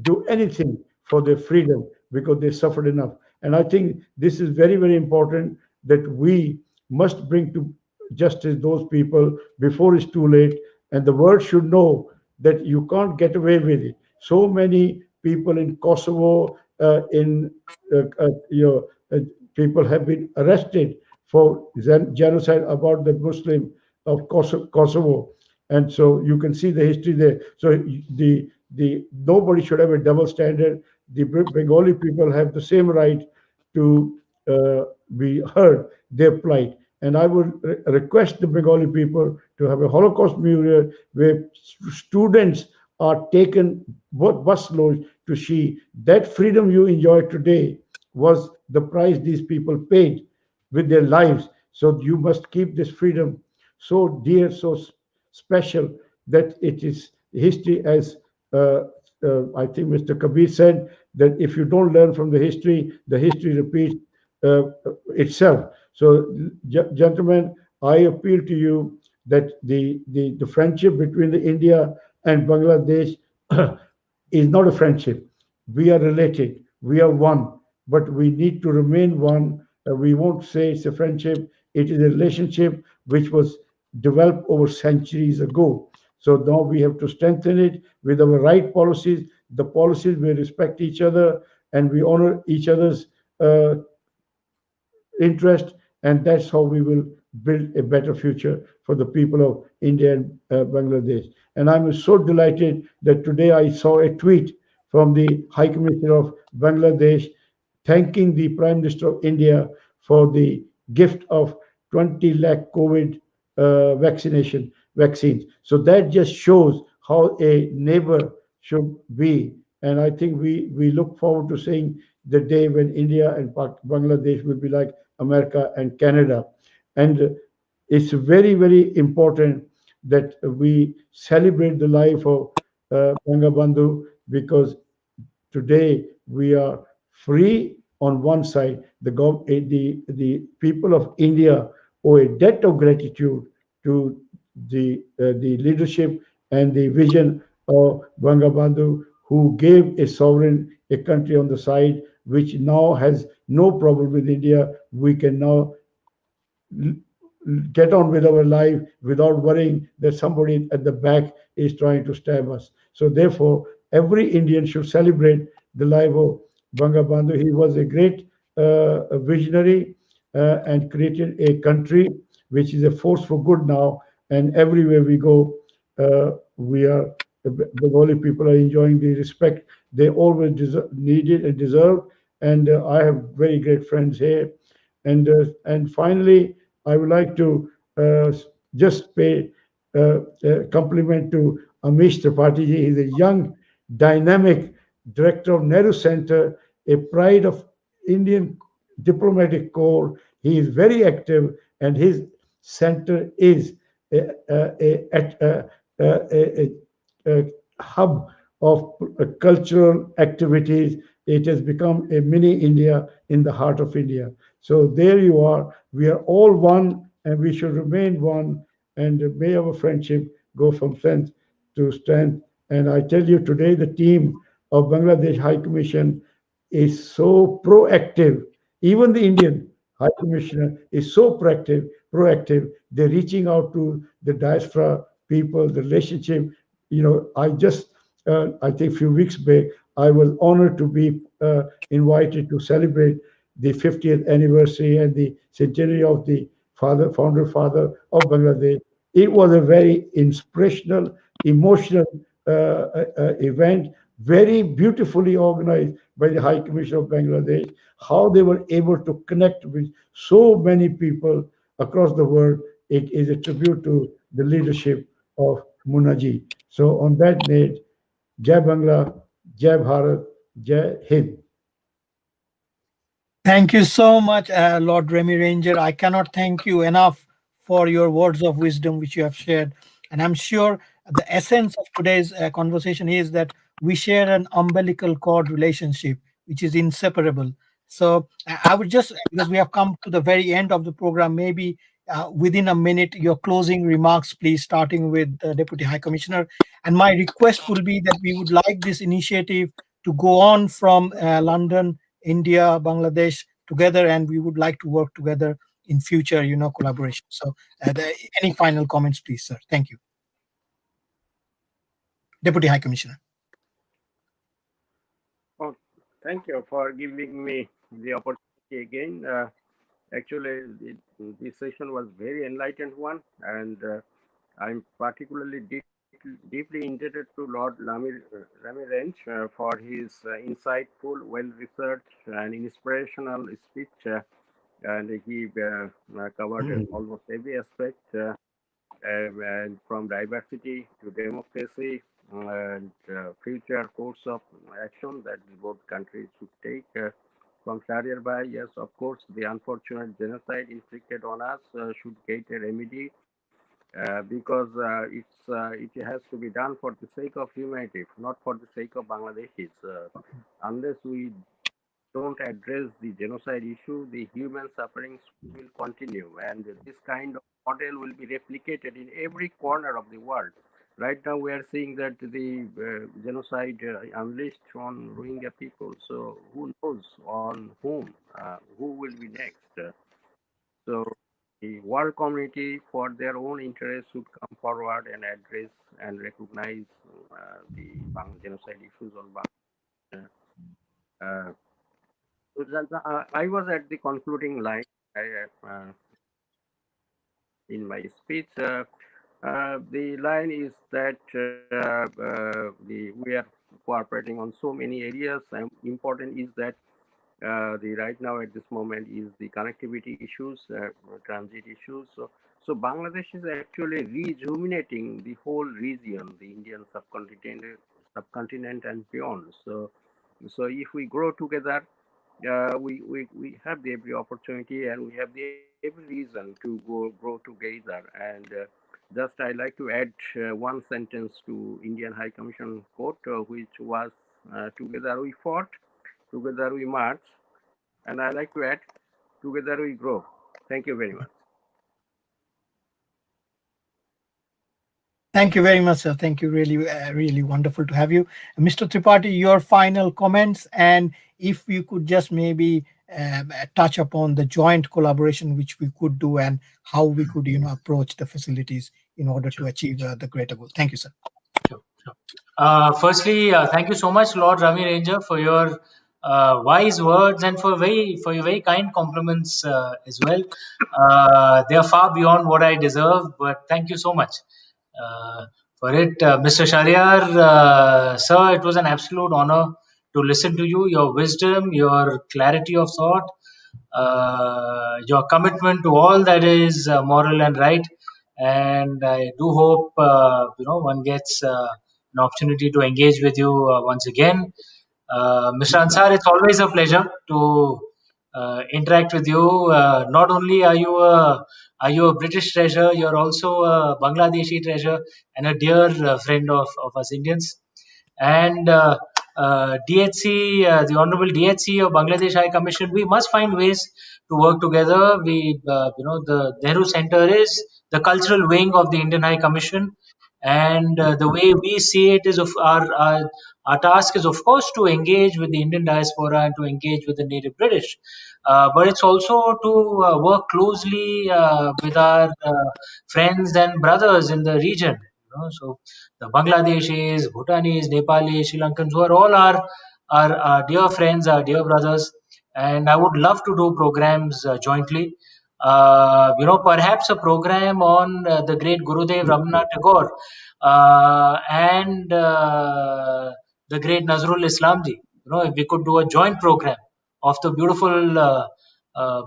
do anything for their freedom because they suffered enough. And I think this is very, very important that we must bring to justice those people before it's too late. And the world should know that you can't get away with it. So many people in Kosovo, in people have been arrested for genocide about the Muslim of Kosovo, and so you can see the history there. So the nobody should have a double standard. The Bengali people have the same right to be heard their plight. And I would request the Bengali people to have a Holocaust museum where students are taken bus loads to see that freedom you enjoy today was the price these people paid with their lives. So you must keep this freedom so dear, so special that it is history, as I think Mr. Kabir said, that if you don't learn from the history repeats itself. So, gentlemen, I appeal to you that the friendship between the India and Bangladesh is not a friendship. We are related. We are one, but we need to remain one. We won't say it's a friendship. It is a relationship which was developed over centuries ago. So now we have to strengthen it with our right policies. The policies we respect each other and we honor each other's interest, and that's how we will build a better future for the people of India and Bangladesh. And I'm so delighted that today I saw a tweet from the High Commissioner of Bangladesh thanking the Prime Minister of India for the gift of 20 lakh COVID vaccines. So that just shows how a neighbor should be. And I think we look forward to seeing the day when India and Bangladesh will be like America and Canada. And it's very, very important that we celebrate the life of Bangabandhu, because today we are free on one side. The people of India owe a debt of gratitude to the leadership and the vision of Bangabandhu, who gave a sovereign, a country on the side, which now has no problem with India. We can now get on with our life without worrying that somebody at the back is trying to stab us. So therefore, every Indian should celebrate the life of Bangabandhu. He was a great visionary and created a country which is a force for good now. And everywhere we go, the Bengali people are enjoying the respect they always needed and deserved. And I have very great friends here. And finally, I would like to just pay a compliment to Amish Tripathi. He's a young, dynamic director of Nehru Center, a pride of Indian diplomatic corps. He is very active, and his center is a hub of cultural activities. It has become a mini India in the heart of India. So there you are. We are all one, and we should remain one. And may our friendship go from strength to strength. And I tell you today, the team of Bangladesh High Commission is so proactive. Even the Indian High Commissioner is so proactive. They're reaching out to the diaspora people, the relationship. I think a few weeks back, I was honored to be invited to celebrate the 50th anniversary and the centenary of the founder father of Bangladesh. It was a very inspirational, emotional event, very beautifully organized by the High Commission of Bangladesh. How they were able to connect with so many people across the world, it is a tribute to the leadership of Munaji. So on that note, Jai Bangla, Jai Bharat, Jai Hind. Thank you so much, Lord Remy Ranger. I cannot thank you enough for your words of wisdom which you have shared. And I'm sure the essence of today's conversation is that we share an umbilical cord relationship, which is inseparable. So I would just, because we have come to the very end of the program, maybe within a minute, your closing remarks, please, starting with the Deputy High Commissioner. And my request will be that we would like this initiative to go on from London, India, Bangladesh together, and we would like to work together in future, collaboration. So, any final comments, please, sir? Thank you, Deputy High Commissioner. Oh, thank you for giving me the opportunity again. Actually, this session was very enlightened one, and I'm particularly deeply indebted to Lord Ramy Range for his insightful, well-researched, and inspirational speech. And he covered almost every aspect, and from diversity to democracy and future course of action that both countries should take. From Sharia Bhai, yes, of course, the unfortunate genocide inflicted on us should get a remedy because it has to be done for the sake of humanity, not for the sake of Bangladeshis. Unless we don't address the genocide issue, the human sufferings will continue, and this kind of model will be replicated in every corner of the world. Right now, we are seeing that the genocide unleashed on Rohingya people. So, who knows on whom? Who will be next? So, the world community, for their own interests, should come forward and address and recognize the genocide issues on Bangladesh. I was at the concluding line in my speech. The line is that we are cooperating on so many areas. And important is that the right now at this moment is the connectivity issues, transit issues. So Bangladesh is actually rejuvenating the whole region, the Indian subcontinent and beyond. So if we grow together, we have the every opportunity and we have the every reason to grow together. And just I like to add one sentence to Indian High Commission quote, which was together we fought, together we march, and I like to add, together we grow. Thank you very much. Thank you very much, sir. Thank you. Really, really wonderful to have you. Mr. Tripathi, your final comments, and if you could just maybe touch upon the joint collaboration which we could do and how we could, approach the facilities in order to achieve the greater goal. Thank you, sir. Sure. Firstly, thank you so much, Lord Ramy Ranger, for your wise words and for your very kind compliments as well. They are far beyond what I deserve, but thank you so much for it. Mr. Shahryar, sir, it was an absolute honor to listen to you, your wisdom, your clarity of thought, your commitment to all that is moral and right. And I do hope one gets an opportunity to engage with you once again. Mr. Ansar, it's always a pleasure to interact with you. Not only are you a British treasure, you're also a Bangladeshi treasure and a dear friend of us Indians. And DHC, the Honorable DHC of Bangladesh High Commission, we must find ways to work together. The Nehru Center is the cultural wing of the Indian High Commission, and the way we see it is of our task is of course to engage with the Indian diaspora and to engage with the native British, but it's also to work closely with our friends and brothers in the region. So the Bangladeshis, Bhutanese, Nepalis, Sri Lankans, who are all our dear friends, our dear brothers, and I would love to do programs jointly. Perhaps a program on the great Gurudev Rabindranath Tagore and the great Nazrul Islamji. If we could do a joint program of the beautiful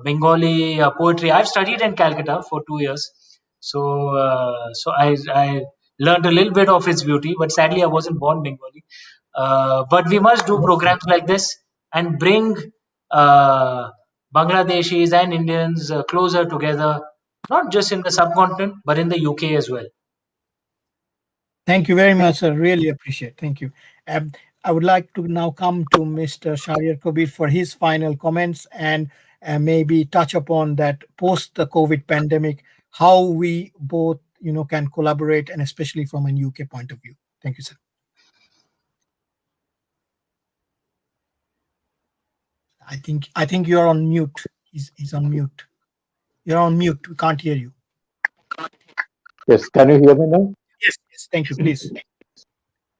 Bengali poetry. I've studied in Calcutta for 2 years, so I learned a little bit of its beauty, but sadly I wasn't born Bengali. But we must do programs like this and bring Bangladeshis and Indians closer together, not just in the subcontinent, but in the UK as well. Thank you very much, sir. Really appreciate. Thank you. I would like to now come to Mr. Shahriar Kabir for his final comments and maybe touch upon that post the COVID pandemic, how we both, can collaborate, and especially from a UK point of view. Thank you, sir. I think you're on mute. He's on mute. You're on mute. We can't hear you. Yes, can you hear me now? Yes. Thank you. Please.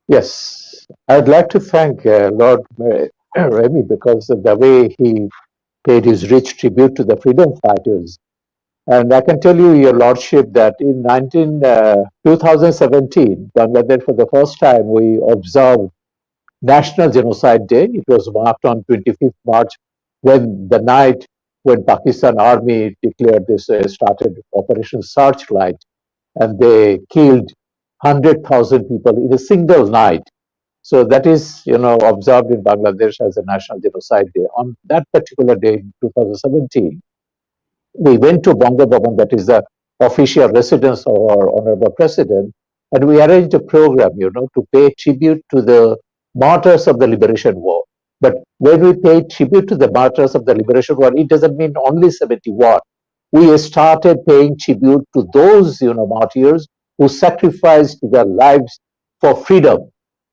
Yes, I'd like to thank Lord Remy because of the way he paid his rich tribute to the freedom fighters. And I can tell you, Your Lordship, that in 2017, Bangladesh, for the first time, we observed National Genocide Day. It was marked on 25th March, when the night when Pakistan Army declared this, started Operation Searchlight, and they killed 100,000 people in a single night. So that is, observed in Bangladesh as a National Genocide Day. On that particular day in 2017, we went to Bongo Bhavan, that is the official residence of our Honorable President, and we arranged a program, to pay tribute to the martyrs of the Liberation War. But when we pay tribute to the martyrs of the Liberation War, it doesn't mean only 71. We started paying tribute to those, martyrs who sacrificed their lives for freedom,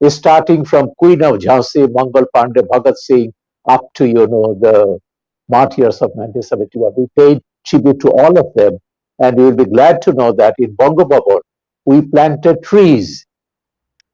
starting from Queen of Jhansi, Mangal Pandey, Bhagat Singh, up to, the martyrs of 1971. We paid tribute to all of them, and you will be glad to know that in Bongo Bhavan, we planted trees.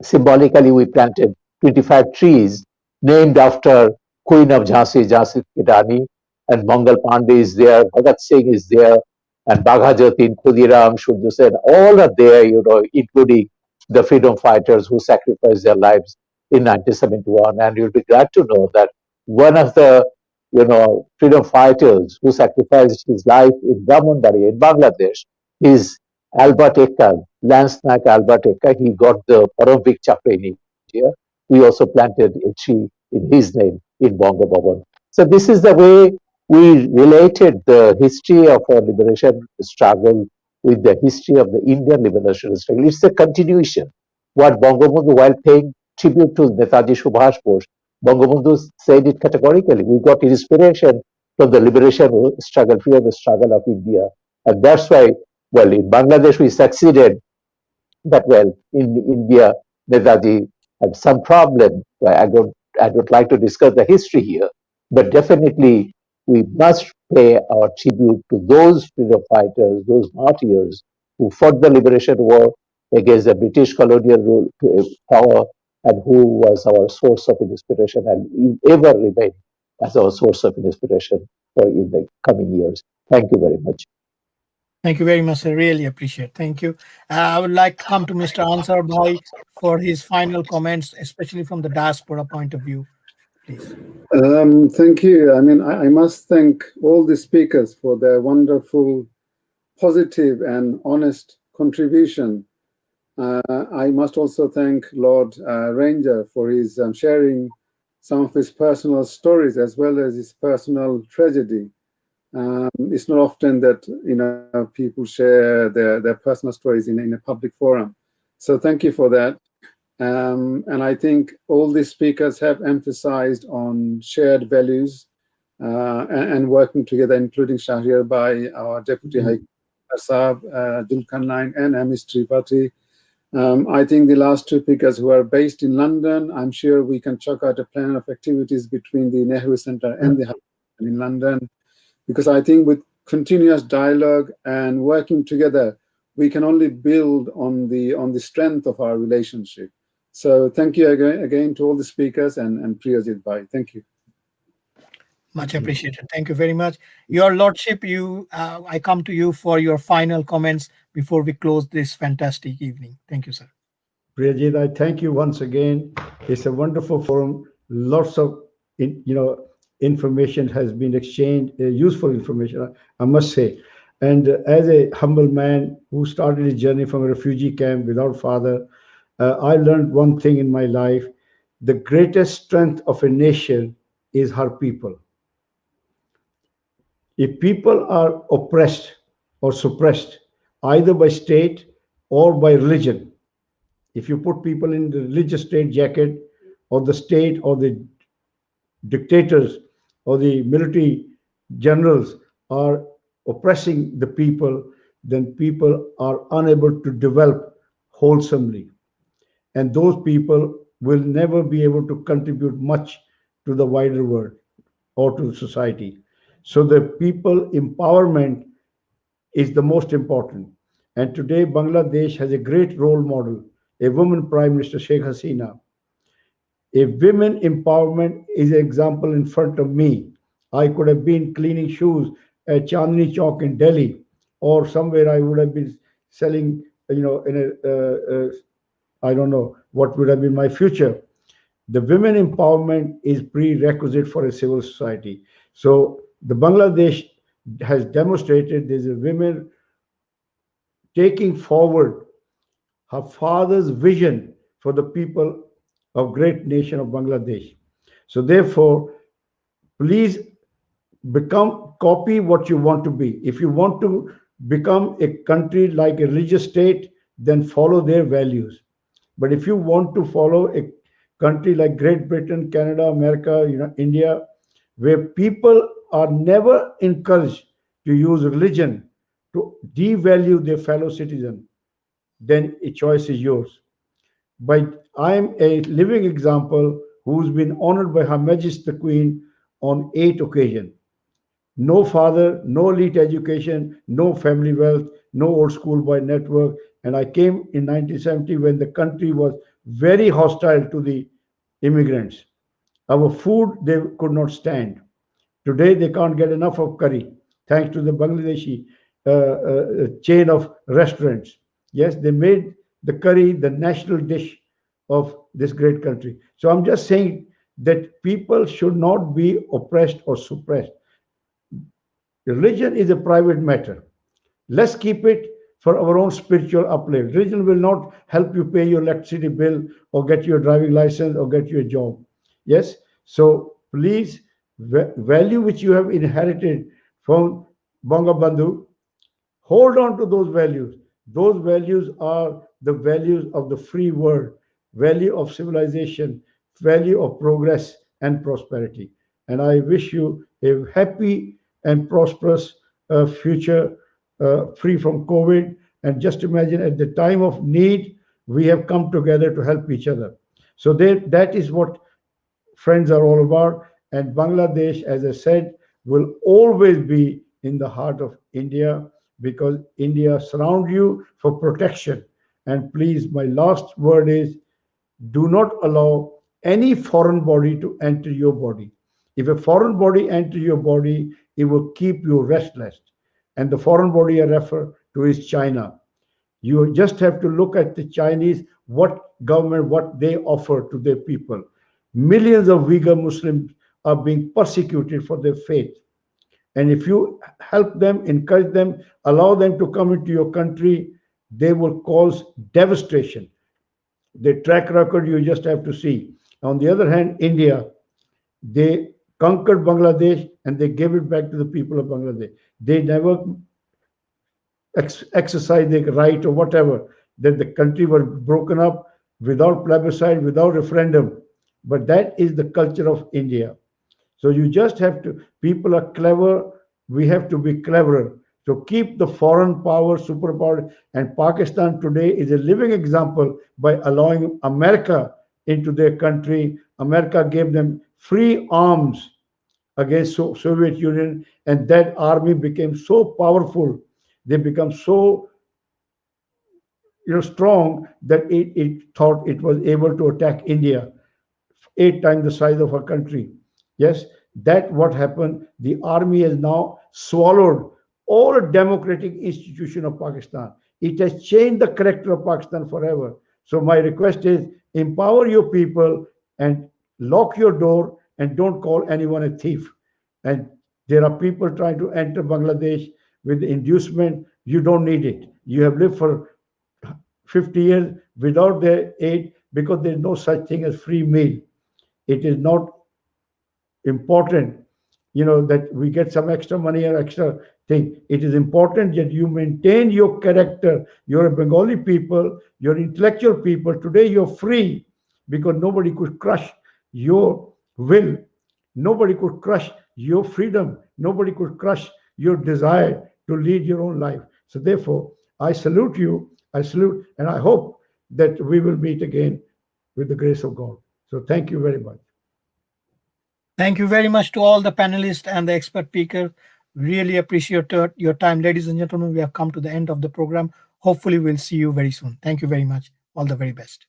Symbolically, we planted 25 trees named after Queen of Jhansi, Jhansi Ki Rani, and Mangal Pandey is there, Bhagat Singh is there, and Bagha Jatin, Khudiram, Surya Sen, all are there, including the freedom fighters who sacrificed their lives in 1971. And you'll be glad to know that one of the, freedom fighters who sacrificed his life in Brahmanbari in Bangladesh is Albert Ekka, Lance Naik Albert Ekka. He got the Paramvik Chakra in India. We also planted a tree in his name in Bongo Bhavan. So this is the way we related the history of our liberation struggle with the history of the Indian liberation struggle. It's a continuation. What Bangabandhu, while paying tribute to Netaji Subhash Bose, Bangabandhu said it categorically. We got inspiration from the liberation struggle, freedom struggle of India. And that's why, well, in Bangladesh we succeeded, but well, in India, Netaji had some problem. Well, I don't like to discuss the history here, but definitely we must pay our tribute to those freedom fighters, those martyrs who fought the liberation war against the British colonial rule, power, and who was our source of inspiration and ever remain as our source of inspiration for in the coming years. Thank you very much. Thank you very much. I really appreciate it. Thank you. I would like to come to Mr. Ansar Bhai for his final comments, especially from the diaspora point of view, please. Thank you. I mean, I must thank all the speakers for their wonderful, positive and honest contribution. I must also thank Lord Ranger for his sharing some of his personal stories as well as his personal tragedy. It's not often that people share their personal stories in a public forum. So thank you for that. And I think all the speakers have emphasized on shared values and working together, including Shahriar Bhai, our Deputy High Commissioner, Zulkarnain, and Amish Tripathi. I think the last two speakers who are based in London, I'm sure we can chalk out a plan of activities between the Nehru Center and the High Commission in London, because I think with continuous dialogue and working together, we can only build on the strength of our relationship. So thank you again to all the speakers and Priyajit Bhai. Thank you. Much Thank you. appreciated. Thank you very much. Your Lordship, I come to you for your final comments before we close this fantastic evening. Thank you, sir. Priyajit, I thank you once again. It's a wonderful forum. Lots of information has been exchanged, useful information, I must say. And as a humble man who started his journey from a refugee camp without father, I learned one thing in my life: the greatest strength of a nation is her people. If people are oppressed or suppressed either by state or by religion, if you put people in the religious state jacket, or the state or the dictators or the military generals are oppressing the people, then people are unable to develop wholesomely. And those people will never be able to contribute much to the wider world or to society. So the people empowerment is the most important. And today, Bangladesh has a great role model, a woman Prime Minister Sheikh Hasina. A women empowerment is an example in front of me. I could have been cleaning shoes at Chandni Chowk in Delhi, or somewhere I would have been selling, in I don't know what would have been my future. The women empowerment is prerequisite for a civil society. So the Bangladesh has demonstrated there's a women taking forward her father's vision for the people of great nation of Bangladesh. So therefore, please copy what you want to be. If you want to become a country like a religious state, then follow their values. But if you want to follow a country like Great Britain, Canada, America, India, where people are never encouraged to use religion to devalue their fellow citizen, then a choice is yours. But I am a living example who's been honored by Her Majesty the Queen on 8 occasions. No father, no elite education, no family wealth, no old school boy network. And I came in 1970 when the country was very hostile to the immigrants. Our food they could not stand. Today they can't get enough of curry, thanks to the Bangladeshi chain of restaurants. Yes, they made the curry the national dish of this great country. So I'm just saying that people should not be oppressed or suppressed. Religion is a private matter. Let's keep it for our own spiritual uplift. Religion will not help you pay your electricity bill or get your driving license or get you a job. Yes? So please, value which you have inherited from Bangabandhu, hold on to those values. Those values are the values of the free world, value of civilization, value of progress and prosperity. And I wish you a happy and prosperous future free from COVID. And just imagine at the time of need, we have come together to help each other. So that is what friends are all about. And Bangladesh, as I said, will always be in the heart of India because India surrounds you for protection. And please, my last word is do not allow any foreign body to enter your body. If a foreign body enters your body, it will keep you restless. And the foreign body I refer to is China. You just have to look at the Chinese, what government, what they offer to their people. Millions of Uyghur Muslims are being persecuted for their faith. And if you help them, encourage them, allow them to come into your country, they will cause devastation. The track record you just have to see. On the other hand, India, they conquered Bangladesh and they gave it back to the people of Bangladesh. They never exercised their right or whatever, that the country was broken up without plebiscite, without referendum. But that is the culture of India. So you just have to, people are clever, we have to be cleverer. So keep the foreign power, superpower, and Pakistan today is a living example by allowing America into their country. America gave them free arms against Soviet Union, and that army became so powerful. They become so strong that it thought it was able to attack India, 8 times the size of our country. Yes, That what happened. The army has now swallowed all democratic institution of Pakistan. It has changed the character of Pakistan forever. So my request is empower your people and lock your door and don't call anyone a thief. And there are people trying to enter Bangladesh with inducement. You don't need it. You have lived for 50 years without their aid because there's no such thing as free meal. It is not important, that we get some extra money or extra thing. It is important that you maintain your character. You're a Bengali people, you're intellectual people. Today you're free because nobody could crush your will. Nobody could crush your freedom. Nobody could crush your desire to lead your own life. So therefore, I salute you. I salute, and I hope that we will meet again with the grace of God. So thank you very much. Thank you very much to all the panelists and the expert speaker. Really appreciate your time. Ladies and gentlemen, we have come to the end of the program. Hopefully, we'll see you very soon. Thank you very much. All the very best.